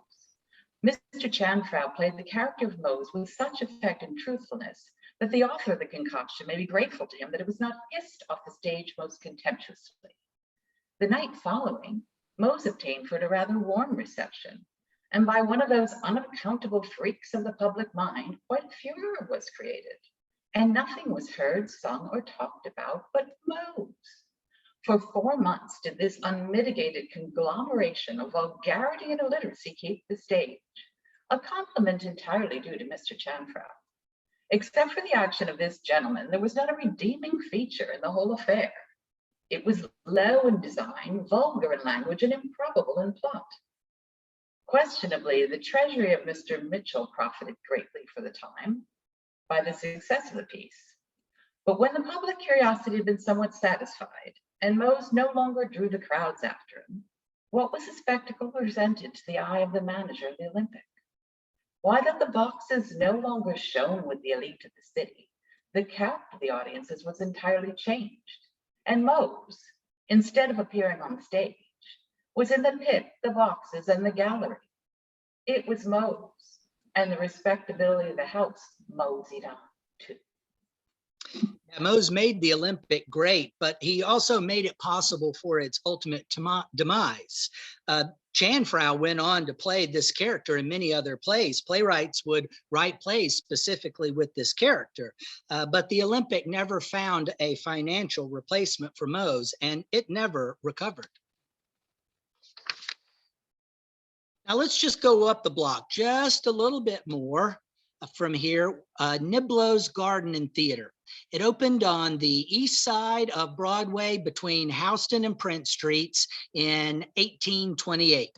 Mr. Chanfrau played the character of Mose with such effect and truthfulness that the author of the concoction may be grateful to him that it was not hissed off the stage most contemptuously. The night following, Mose obtained for it a rather warm reception, and by one of those unaccountable freaks of the public mind, quite a furor was created, and nothing was heard, sung, or talked about but Mose. For 4 months did this unmitigated conglomeration of vulgarity and illiteracy keep the stage, a compliment entirely due to Mr. Chanfrau. Except for the action of this gentleman, there was not a redeeming feature in the whole affair. It was low in design, vulgar in language, and improbable in plot. Questionably, the treasury of Mr. Mitchell profited greatly for the time by the success of the piece. But when the public curiosity had been somewhat satisfied, and Mose no longer drew the crowds after him, what was the spectacle presented to the eye of the manager of the Olympic? Why, that the boxes no longer shone with the elite of the city, the character of the audiences was entirely changed, and Mose, instead of appearing on the stage, was in the pit, the boxes, and the gallery. It was Mose, and the respectability of the house moseyed on too. Yeah, Mose made the Olympic great, but he also made it possible for its ultimate demise. Chanfrau went on to play this character in many other plays. Playwrights would write plays specifically with this character, but the Olympic never found a financial replacement for Mose, and it never recovered. Now let's just go up the block just a little bit more. from here, Niblow's Garden and Theater. It opened on the east side of Broadway between Houston and Prince Streets in 1828.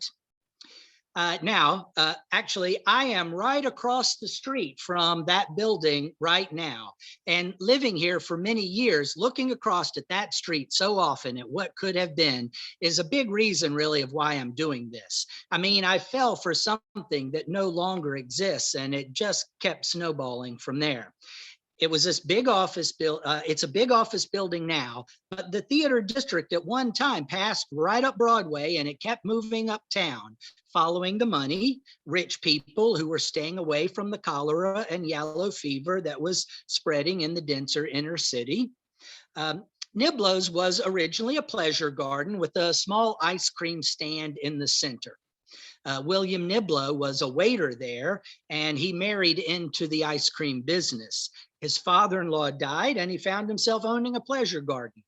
Actually, I am right across the street from that building right now, and living here for many years, looking across at that street so often at what could have been is a big reason really of why I'm doing this. I mean, I fell for something that no longer exists, and it just kept snowballing from there. It was this big office it's a big office building now, but the theater district at one time passed right up Broadway, and it kept moving uptown, following the money, rich people who were staying away from the cholera and yellow fever that was spreading in the denser inner city. Niblow's was originally a pleasure garden with a small ice cream stand in the center. William Niblow was a waiter there, and he married into the ice cream business. His father-in-law died, and he found himself owning a pleasure garden.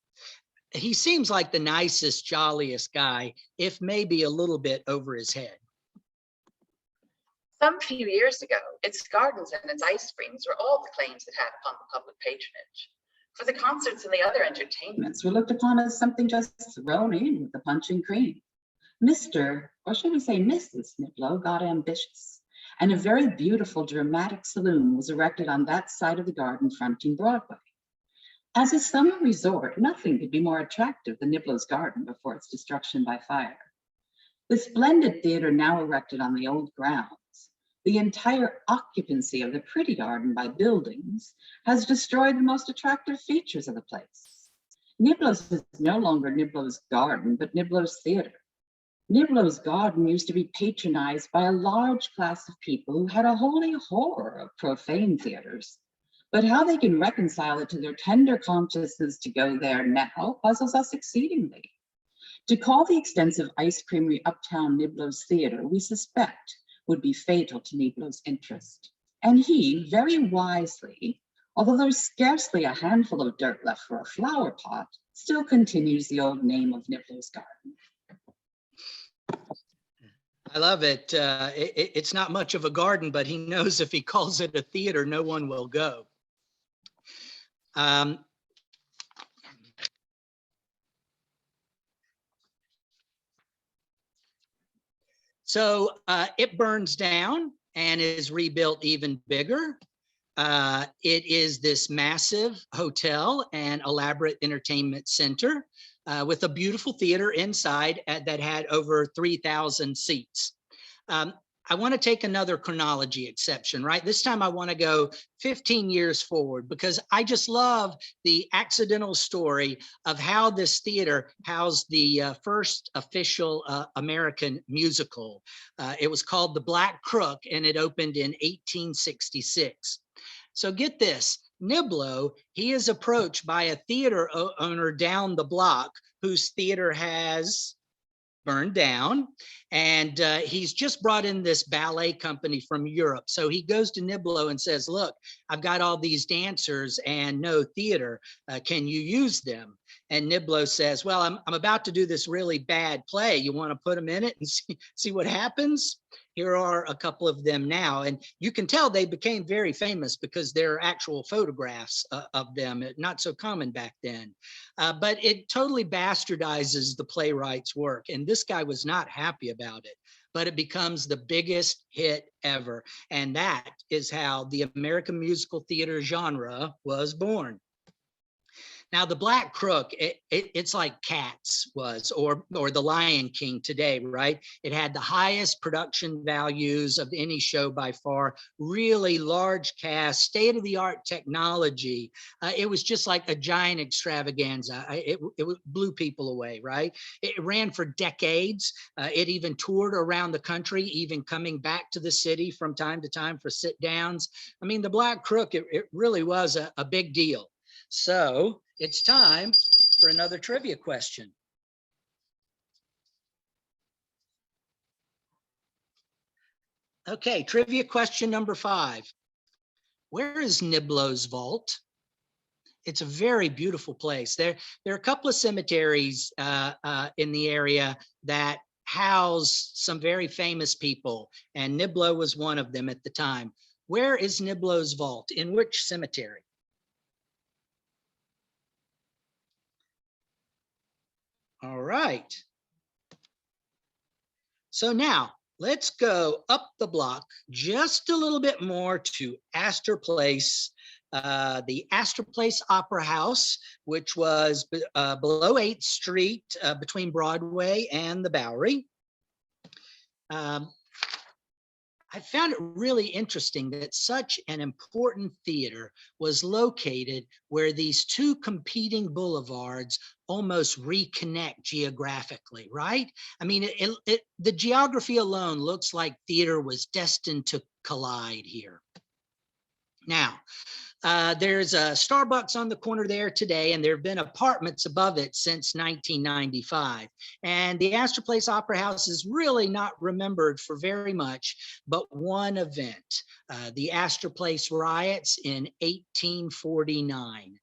He seems like the nicest, jolliest guy, if maybe a little bit over his head. Some few years ago, its gardens and its ice creams were all the claims it had upon the public patronage. For the concerts and the other entertainments were looked upon as something just thrown in with the punch and cream. Mr., or should we say Mrs. Niblow, got ambitious, and a very beautiful dramatic saloon was erected on that side of the garden fronting Broadway. As a summer resort, nothing could be more attractive than Niblow's garden before its destruction by fire. The splendid theater now erected on the old grounds, the entire occupancy of the pretty garden by buildings, has destroyed the most attractive features of the place. Niblow's is no longer Niblow's garden, but Niblow's theater. Niblow's garden used to be patronized by a large class of people who had a holy horror of profane theaters. But how they can reconcile it to their tender consciences to go there now puzzles us exceedingly. To call the extensive ice creamery uptown Niblow's theater, we suspect, would be fatal to Niblow's interest. And he, very wisely, although there's scarcely a handful of dirt left for a flower pot, still continues the old name of Niblow's garden. I love it. It's not much of a garden, but he knows if he calls it a theater, no one will go. So it burns down and is rebuilt even bigger. It is this massive hotel and elaborate entertainment center with a beautiful theater inside that had over 3,000 seats. I want to take another chronology exception, right? This time I want to go 15 years forward because I just love the accidental story of how this theater housed the first official American musical. It was called The Black Crook, and it opened in 1866. So get this, Niblow, he is approached by a theater owner down the block whose theater has burned down, and he's just brought in this ballet company from Europe. So he goes to Niblow and says, look, I've got all these dancers and no theater. Can you use them? And Niblow says, well, I'm about to do this really bad play. You want to put them in it and see what happens? Here are a couple of them now. And you can tell they became very famous because there are actual photographs of them, not so common back then. But it totally bastardizes the playwright's work. And this guy was not happy about it, but it becomes the biggest hit ever. And that is how the American musical theater genre was born. Now, the Black Crook, it's like Cats was, or The Lion King today, right? It had the highest production values of any show by far, really large cast, state-of-the-art technology. It was just like a giant extravaganza. It blew people away, right? It ran for decades. It even toured around the country, even coming back to the city from time to time for sit-downs. I mean, the Black Crook, it really was a big deal. So it's time for another trivia question. Okay, trivia question number 5. Where is Niblow's vault? It's a very beautiful place. There are a couple of cemeteries in the area that house some very famous people, and Niblow was one of them at the time. Where is Niblow's vault? In which cemetery? All right. So now let's go up the block just a little bit more to Astor Place, the Astor Place Opera House, which was below 8th Street between Broadway and the Bowery. I found it really interesting that such an important theater was located where these two competing boulevards almost reconnect geographically, right? I mean, the geography alone looks like theater was destined to collide here. Now, there's a Starbucks on the corner there today, and there have been apartments above it since 1995. And the Astor Place Opera House is really not remembered for very much, but one event, the Astor Place riots in 1849.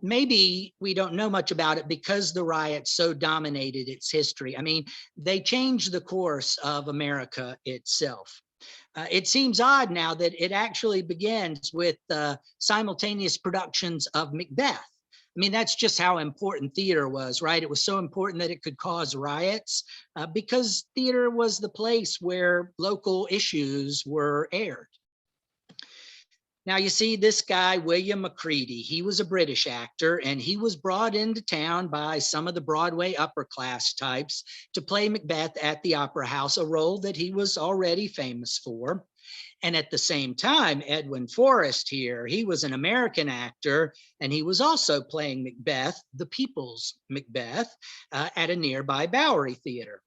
Maybe we don't know much about it because the riots so dominated its history. I mean, they changed the course of America itself. It seems odd now that it actually begins with simultaneous productions of Macbeth. I mean, that's just how important theater was, right? It was so important that it could cause riots because theater was the place where local issues were aired. Now, you see this guy, William Macready, he was a British actor, and he was brought into town by some of the Broadway upper class types to play Macbeth at the Opera House, a role that he was already famous for. And at the same time, Edwin Forrest here, he was an American actor, and he was also playing Macbeth, the People's Macbeth, at a nearby Bowery Theater.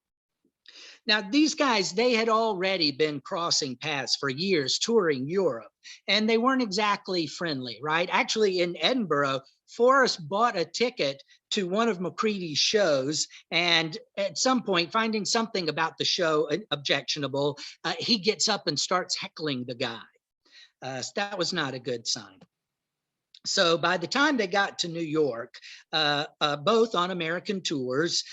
Now, these guys, they had already been crossing paths for years, touring Europe, and they weren't exactly friendly, right? Actually, in Edinburgh, Forrest bought a ticket to one of Macready's shows, and at some point, finding something about the show objectionable, he gets up and starts heckling the guy. So that was not a good sign. So by the time they got to New York, both on American tours,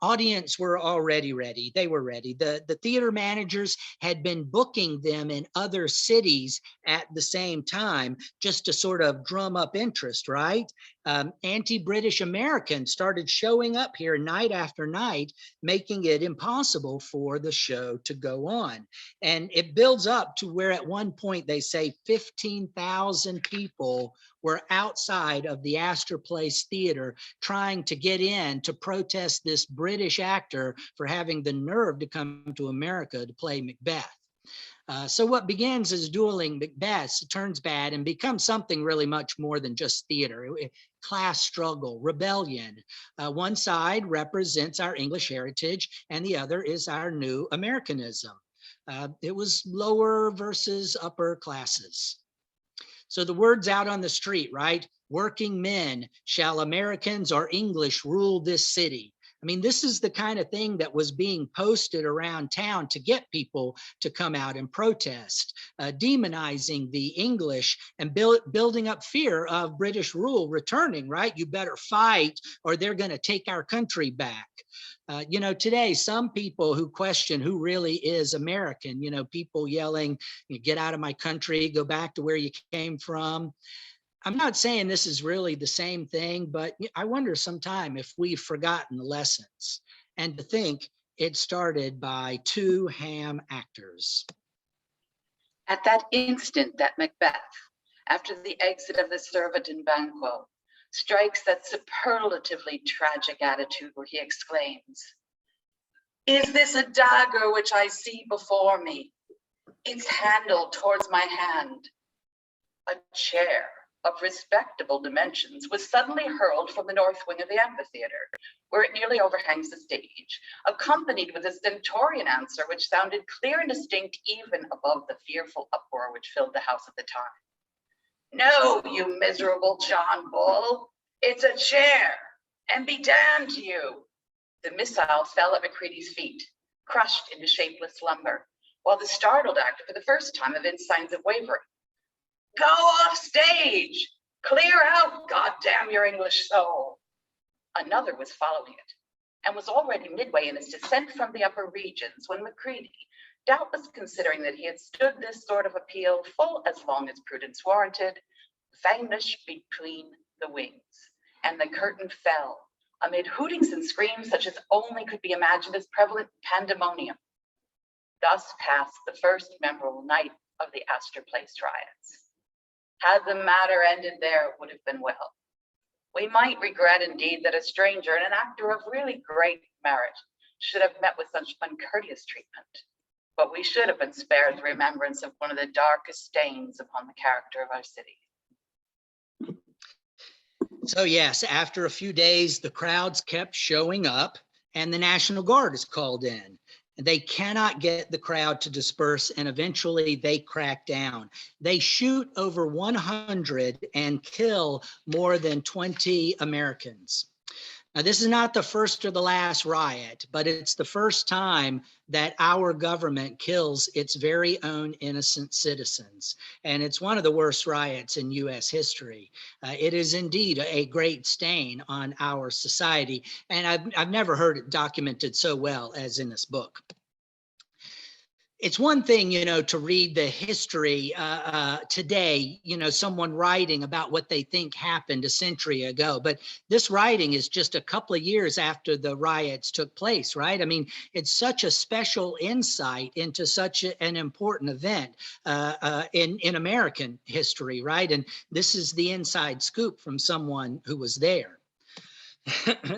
audience were already ready. They were ready. The theater managers had been booking them in other cities at the same time, just to sort of drum up interest, right? Anti-British Americans started showing up here night after night, making it impossible for the show to go on. And it builds up to where at one point they say 15,000 people were outside of the Astor Place Theater trying to get in to protest this British actor for having the nerve to come to America to play Macbeth. So what begins as dueling Macbeths turns bad and becomes something really much more than just theater. Class struggle, rebellion. One side represents our English heritage and the other is our new Americanism. It was lower versus upper classes. So the word's out on the street, right? Working men, shall Americans or English rule this city? I mean, this is the kind of thing that was being posted around town to get people to come out and protest, demonizing the English and building up fear of British rule returning, right? You better fight or they're going to take our country back. You know, today, some people who question who really is American, you know, people yelling, get out of my country, go back to where you came from. I'm not saying this is really the same thing, but I wonder sometime if we've forgotten the lessons. And to think it started by two ham actors. At that instant that Macbeth, after the exit of the servant in Banquo, strikes that superlatively tragic attitude where he exclaims, "Is this a dagger which I see before me? Its handle towards my hand." A chair of respectable dimensions was suddenly hurled from the north wing of the amphitheater, where it nearly overhangs the stage, accompanied with a stentorian answer which sounded clear and distinct even above the fearful uproar which filled the house at the time. "No, you miserable John Bull, it's a chair, and be damned to you." The missile fell at Macready's feet, crushed into shapeless slumber, while the startled actor for the first time evinced signs of wavering. "Go off stage! Clear out, goddamn your English soul!" Another was following it, and was already midway in his descent from the upper regions when Macready, doubtless considering that he had stood this sort of appeal full as long as prudence warranted, vanished between the wings, and the curtain fell amid hootings and screams such as only could be imagined as prevalent pandemonium. Thus passed the first memorable night of the Astor Place riots. Had the matter ended there, it would have been well. We might regret indeed that a stranger and an actor of really great merit should have met with such uncourteous treatment, but we should have been spared the remembrance of one of the darkest stains upon the character of our city. So yes, after a few days, the crowds kept showing up and the National Guard is called in. They cannot get the crowd to disperse, and eventually they crack down. They shoot over 100 and kill more than 20 Americans. Now, this is not the first or the last riot, but it's the first time that our government kills its very own innocent citizens. And it's one of the worst riots in US history. It is indeed a great stain on our society. And I've never heard it documented so well as in this book. It's one thing, to read the history today, someone writing about what they think happened a century ago. But this writing is just a couple of years after the riots took place, right? I mean, it's such a special insight into such an important event in American history, right? And this is the inside scoop from someone who was there.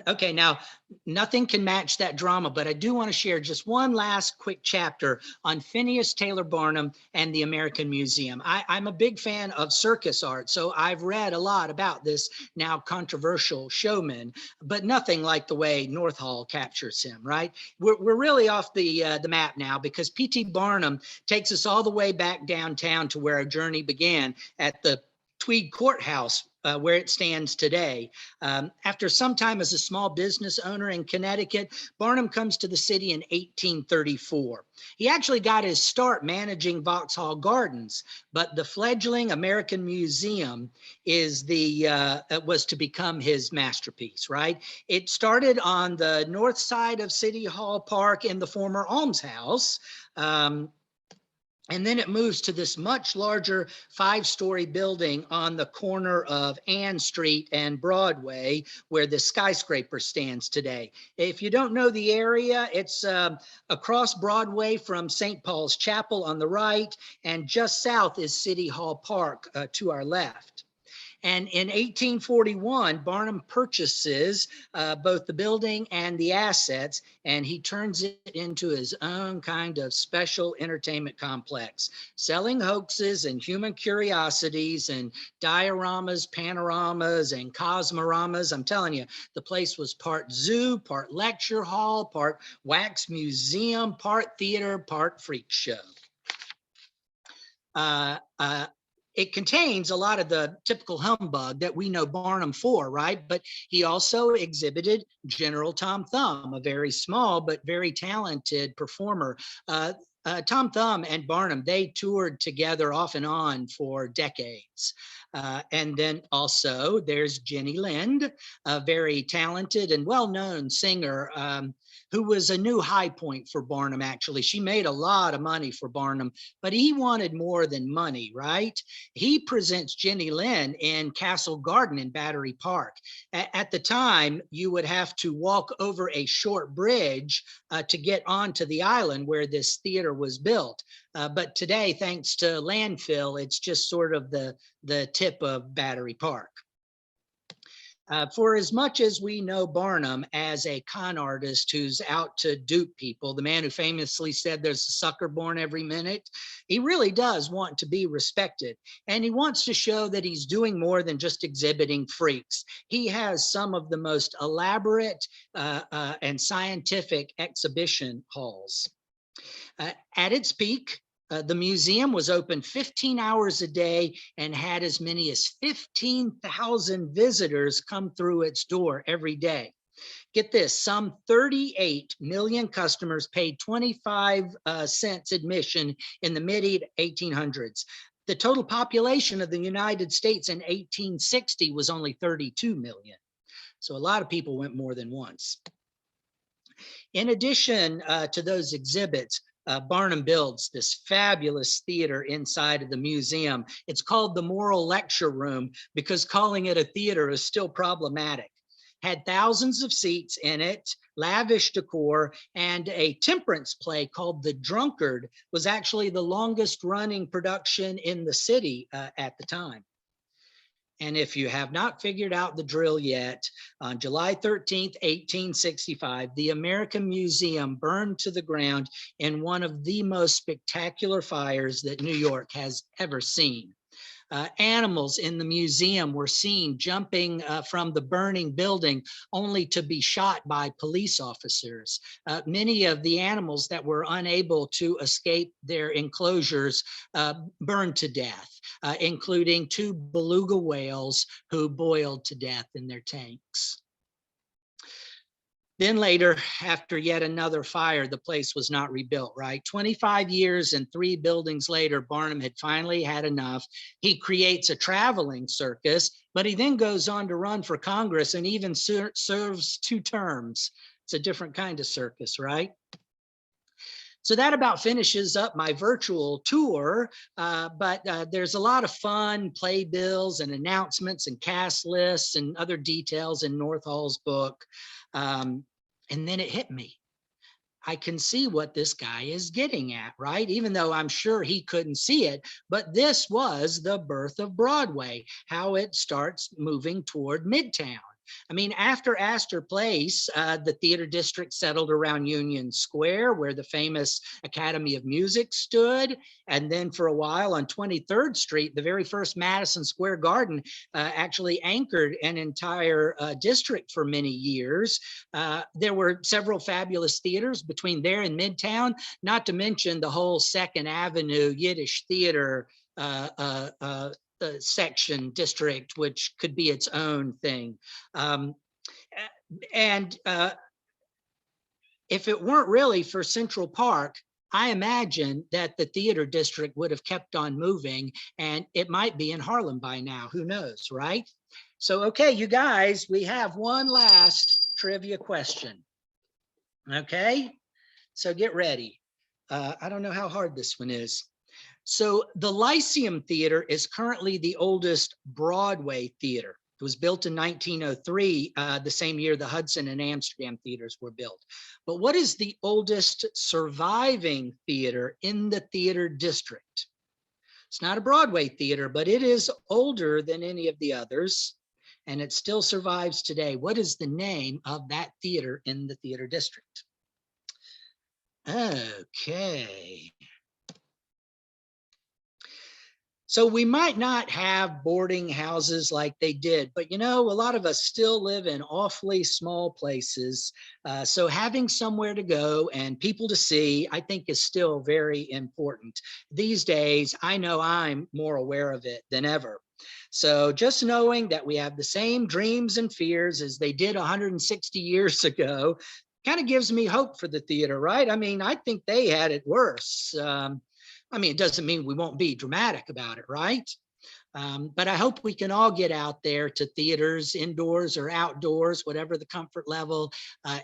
Okay, now nothing can match that drama, but I do want to share just one last quick chapter on Phineas Taylor Barnum and the American Museum. I'm a big fan of circus art, so I've read a lot about this now controversial showman, but nothing like the way North Hall captures him, right? We're really off the map now because P.T. Barnum takes us all the way back downtown to where our journey began at the Tweed Courthouse, where it stands today. After some time as a small business owner in Connecticut, Barnum comes to the city in 1834. He actually got his start managing Vauxhall Gardens, but the fledgling American Museum was to become his masterpiece, right? It started on the north side of City Hall Park in the former almshouse. And then it moves to this much larger 5-story building on the corner of Ann Street and Broadway, where the skyscraper stands today. If you don't know the area, it's across Broadway from St. Paul's Chapel on the right, and just south is City Hall Park to our left. And in 1841, Barnum purchases both the building and the assets, and he turns it into his own kind of special entertainment complex, selling hoaxes and human curiosities and dioramas, panoramas, and cosmoramas. I'm telling you, the place was part zoo, part lecture hall, part wax museum, part theater, part freak show. It contains a lot of the typical humbug that we know Barnum for, right? But he also exhibited General Tom Thumb, a very small but very talented performer. Tom Thumb and Barnum, they toured together off and on for decades. And then also there's Jenny Lind, a very talented and well-known singer who was a new high point for Barnum, actually. She made a lot of money for Barnum, but he wanted more than money, right? He presents Jenny Lind in Castle Garden in Battery Park. At the time, you would have to walk over a short bridge to get onto the island where this theater was built. But today, thanks to landfill, it's just sort of the tip of Battery Park. For as much as we know Barnum as a con artist who's out to dupe people, the man who famously said there's a sucker born every minute, he really does want to be respected. And he wants to show that he's doing more than just exhibiting freaks. He has some of the most elaborate and scientific exhibition halls. At its peak, the museum was open 15 hours a day and had as many as 15,000 visitors come through its door every day. Get this, some 38 million customers paid 25 cents admission in the mid-1800s. The total population of the United States in 1860 was only 32 million. So a lot of people went more than once. In addition to those exhibits, Barnum builds this fabulous theater inside of the museum. It's called the Moral Lecture Room because calling it a theater is still problematic. Had thousands of seats in it, lavish decor, and a temperance play called The Drunkard was actually the longest running production in the city at the time. And if you have not figured out the drill yet, on July 13th, 1865, the American Museum burned to the ground in one of the most spectacular fires that New York has ever seen. Animals in the museum were seen jumping from the burning building only to be shot by police officers. Many of the animals that were unable to escape their enclosures burned to death, including 2 beluga whales who boiled to death in their tanks. Then later, after yet another fire, the place was not rebuilt, right? 25 years and 3 buildings later, Barnum had finally had enough. He creates a traveling circus, but he then goes on to run for Congress and even serves 2 terms. It's a different kind of circus, right? So that about finishes up my virtual tour, but there's a lot of fun playbills and announcements and cast lists and other details in North Hall's book. And then it hit me. I can see what this guy is getting at, right? Even though I'm sure he couldn't see it, but this was the birth of Broadway, how it starts moving toward Midtown. I mean, after Astor Place, the theater district settled around Union Square, where the famous Academy of Music stood. And then for a while on 23rd Street, the very first Madison Square Garden actually anchored an entire district for many years. There were several fabulous theaters between there and Midtown, not to mention the whole Second Avenue Yiddish theater section district, which could be its own thing. If it weren't really for Central Park, I imagine that the theater district would have kept on moving, and it might be in Harlem by now. Who knows, right? So, okay, you guys, we have one last trivia question. Okay, so get ready. I don't know how hard this one is. So the Lyceum Theater is currently the oldest Broadway theater. It was built in 1903, the same year the Hudson and Amsterdam theaters were built. But what is the oldest surviving theater in the theater district? It's not a Broadway theater, but it is older than any of the others, and it still survives today. What is the name of that theater in the theater district? Okay. So we might not have boarding houses like they did, but you know, a lot of us still live in awfully small places. So having somewhere to go and people to see, I think is still very important. These days, I know I'm more aware of it than ever. So just knowing that we have the same dreams and fears as they did 160 years ago kind of gives me hope for the theater, right? I mean, I think they had it worse. I mean, it doesn't mean we won't be dramatic about it, right? But I hope we can all get out there to theaters, indoors or outdoors, whatever the comfort level,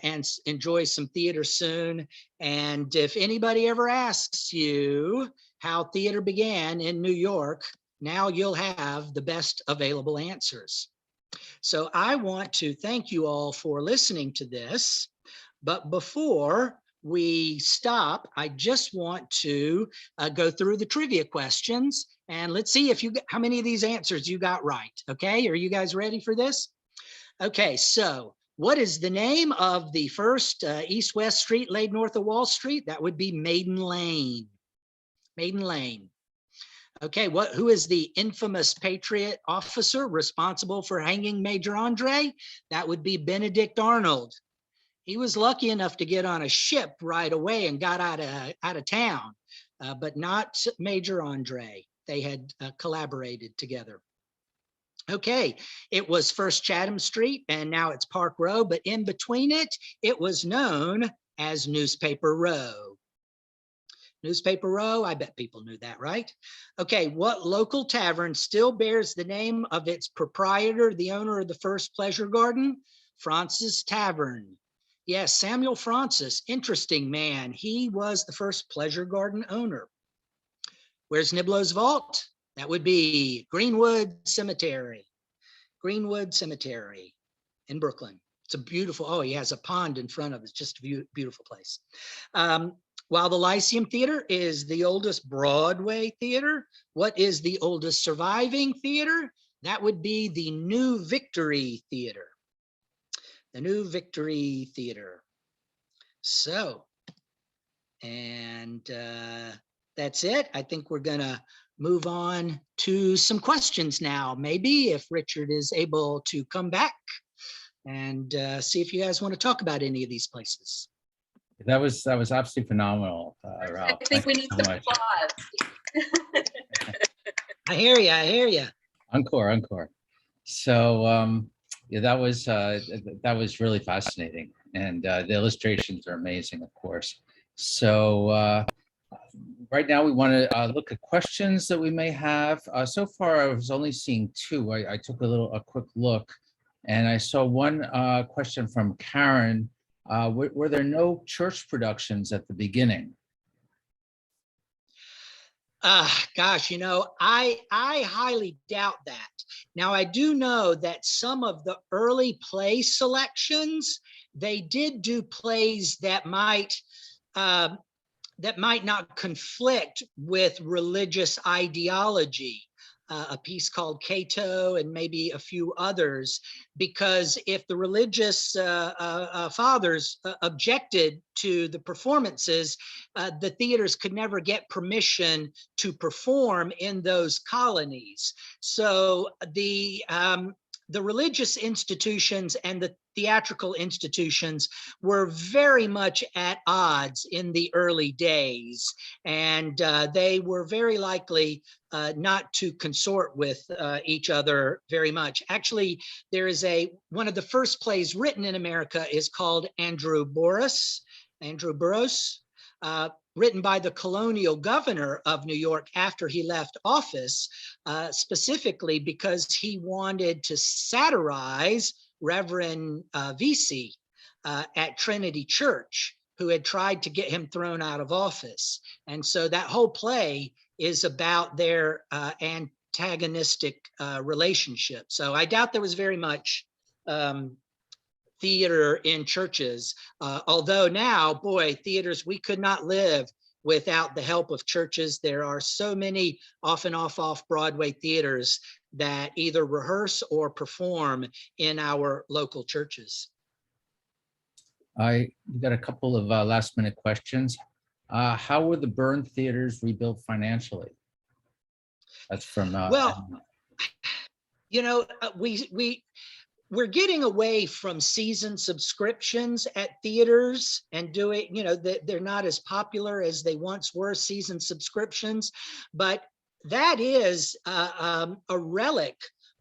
and enjoy some theater soon. And if anybody ever asks you how theater began in New York, now you'll have the best available answers. So I want to thank you all for listening to this. But before we stop, I just want to go through the trivia questions, and let's see if how many of these answers you got right. Okay, are you guys ready for this? Okay, so what is the name of the first east-west street laid north of Wall Street? That would be Maiden Lane. Maiden Lane. Okay, who is the infamous Patriot officer responsible for hanging Major Andre? That would be Benedict Arnold. He was lucky enough to get on a ship right away and got out of town, but not Major Andre. They had collaborated together. Okay, it was first Chatham Street and now it's Park Row, but in between it was known as Newspaper Row. Newspaper Row, I bet people knew that, right? Okay, what local tavern still bears the name of its proprietor, the owner of the first Pleasure Garden? Fraunces Tavern. Yes, Samuel Francis, interesting man. He was the first pleasure garden owner. Where's Niblow's vault? That would be Greenwood Cemetery. Greenwood Cemetery in Brooklyn. It's a beautiful, oh, he has a pond in front of it. It's just a beautiful place. While the Lyceum Theater is the oldest Broadway theater, what is the oldest surviving theater? That would be the New Victory Theater. The New Victory Theater. So, and that's it. I think we're gonna move on to some questions now. Maybe if Richard is able to come back and see if you guys want to talk about any of these places. That was absolutely phenomenal, Ralph. I think we need Thank you some so much. applause. I hear you. I hear you. Encore, encore. So yeah, that was really fascinating, and the illustrations are amazing, of course. So right now we want to look at questions that we may have. So far, I was only seeing two. I took a quick look, and I saw one question from Karen. Were there no church productions at the beginning? Gosh, you know, I highly doubt that. Now, I do know that some of the early play selections, they did do plays that might not conflict with religious ideology. A piece called Cato and maybe a few others, because if the religious fathers objected to the performances, the theaters could never get permission to perform in those colonies. So the religious institutions and the theatrical institutions were very much at odds in the early days, and they were very likely not to consort with each other very much. Actually, there is one of the first plays written in America is called Andrew Burroughs, written by the colonial governor of New York after he left office, specifically because he wanted to satirize Reverend Vesey at Trinity Church, who had tried to get him thrown out of office. And so that whole play is about their antagonistic relationship. So I doubt there was very much theater in churches, although now, boy, theaters, we could not live without the help of churches. There are so many off and off Broadway theaters that either rehearse or perform in our local churches. We got a couple of last minute questions. How were the burned theaters rebuilt financially? That's from well, you know, we're getting away from season subscriptions at theaters and doing, you know, they're not as popular as they once were, season subscriptions, but that is a relic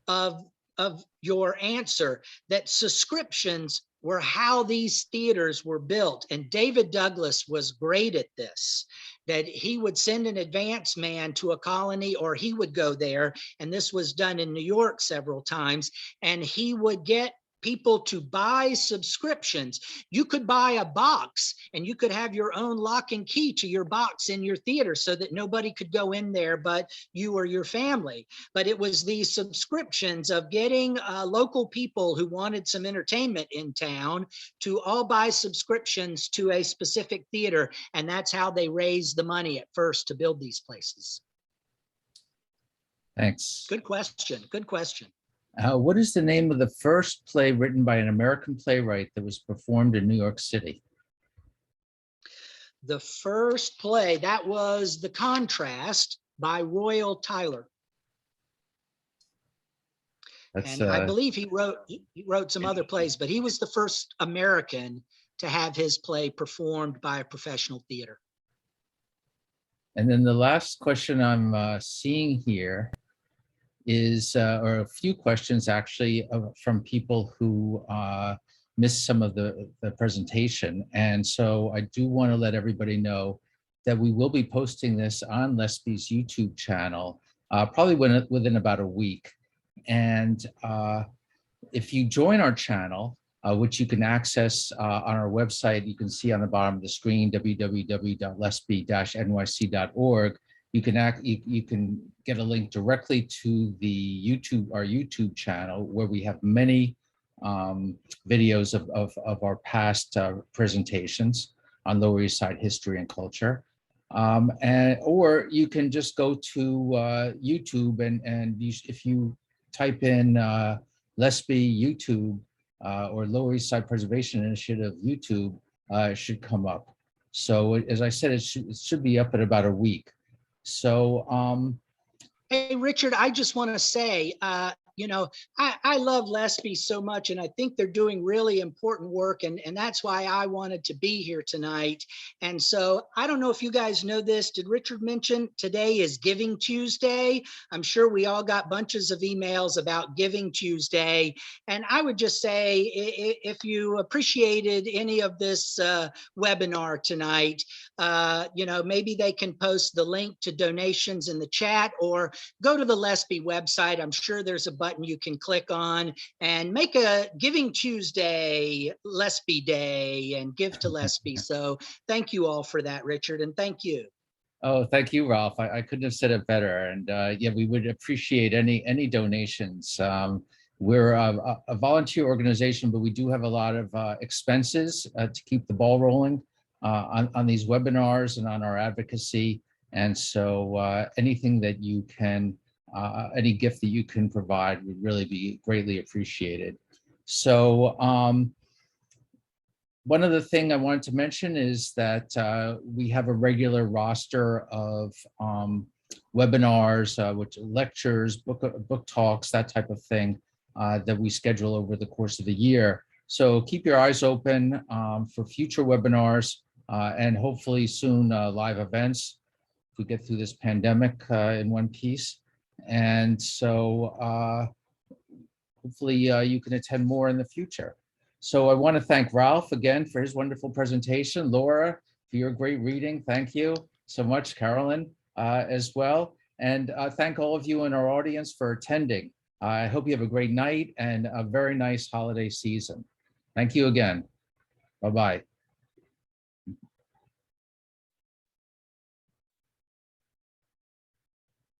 of your answer, that subscriptions were how these theaters were built. And David Douglas was great at this, that he would send an advance man to a colony, or he would go there. And this was done in New York several times. And he would get people to buy subscriptions. You could buy a box and you could have your own lock and key to your box in your theater so that nobody could go in there but you or your family. But it was these subscriptions of getting local people who wanted some entertainment in town to all buy subscriptions to a specific theater. And that's how they raised the money at first to build these places. Thanks. Good question. Good question. What is the name of the first play written by an American playwright that was performed in New York City? The first play, that was The Contrast by Royal Tyler. That's, and I believe he wrote some other plays, but he was the first American to have his play performed by a professional theater. And then the last question I'm seeing here is, or a few questions actually from people who missed some of the presentation. And so I do want to let everybody know that we will be posting this on Lesby's YouTube channel, probably within about a week. And if you join our channel, which you can access on our website. You can see on the bottom of the screen, www.lesby-nyc.org. You can get a link directly to the our YouTube channel, where we have many videos of our past presentations on Lower East Side history and culture. Or you can just go to YouTube and if you type in Lesby YouTube or Lower East Side Preservation Initiative YouTube, it should come up. So as I said, it should be up in about a week. So hey, Richard, I just want to say, you know, I love Lesby so much, and I think they're doing really important work, and that's why I wanted to be here tonight. And so I don't know if you guys know this. Did Richard mention today is Giving Tuesday? I'm sure we all got bunches of emails about Giving Tuesday. And I would just say, if you appreciated any of this webinar tonight, you know, maybe they can post the link to donations in the chat, or go to the Lesby website. I'm sure there's a button you can click on and make a Giving Tuesday Lesby Day and give to Lesby. So thank you all for that, Richard, and thank you. Oh, thank you, Ralph. I couldn't have said it better. And yeah, we would appreciate any donations. We're a volunteer organization, but we do have a lot of expenses to keep the ball rolling on these webinars and on our advocacy. And so anything that you can, any gift that you can provide would really be greatly appreciated. So one other thing I wanted to mention is that we have a regular roster of webinars, which lectures, book talks, that type of thing that we schedule over the course of the year. So keep your eyes open for future webinars and hopefully soon live events if we get through this pandemic in one piece. And so hopefully you can attend more in the future. So I want to thank Ralph again for his wonderful presentation, Laura for your great reading. Thank you so much, Carolyn, as well. And thank all of you in our audience for attending. I hope you have a great night and a very nice holiday season. Thank you again. Bye-bye.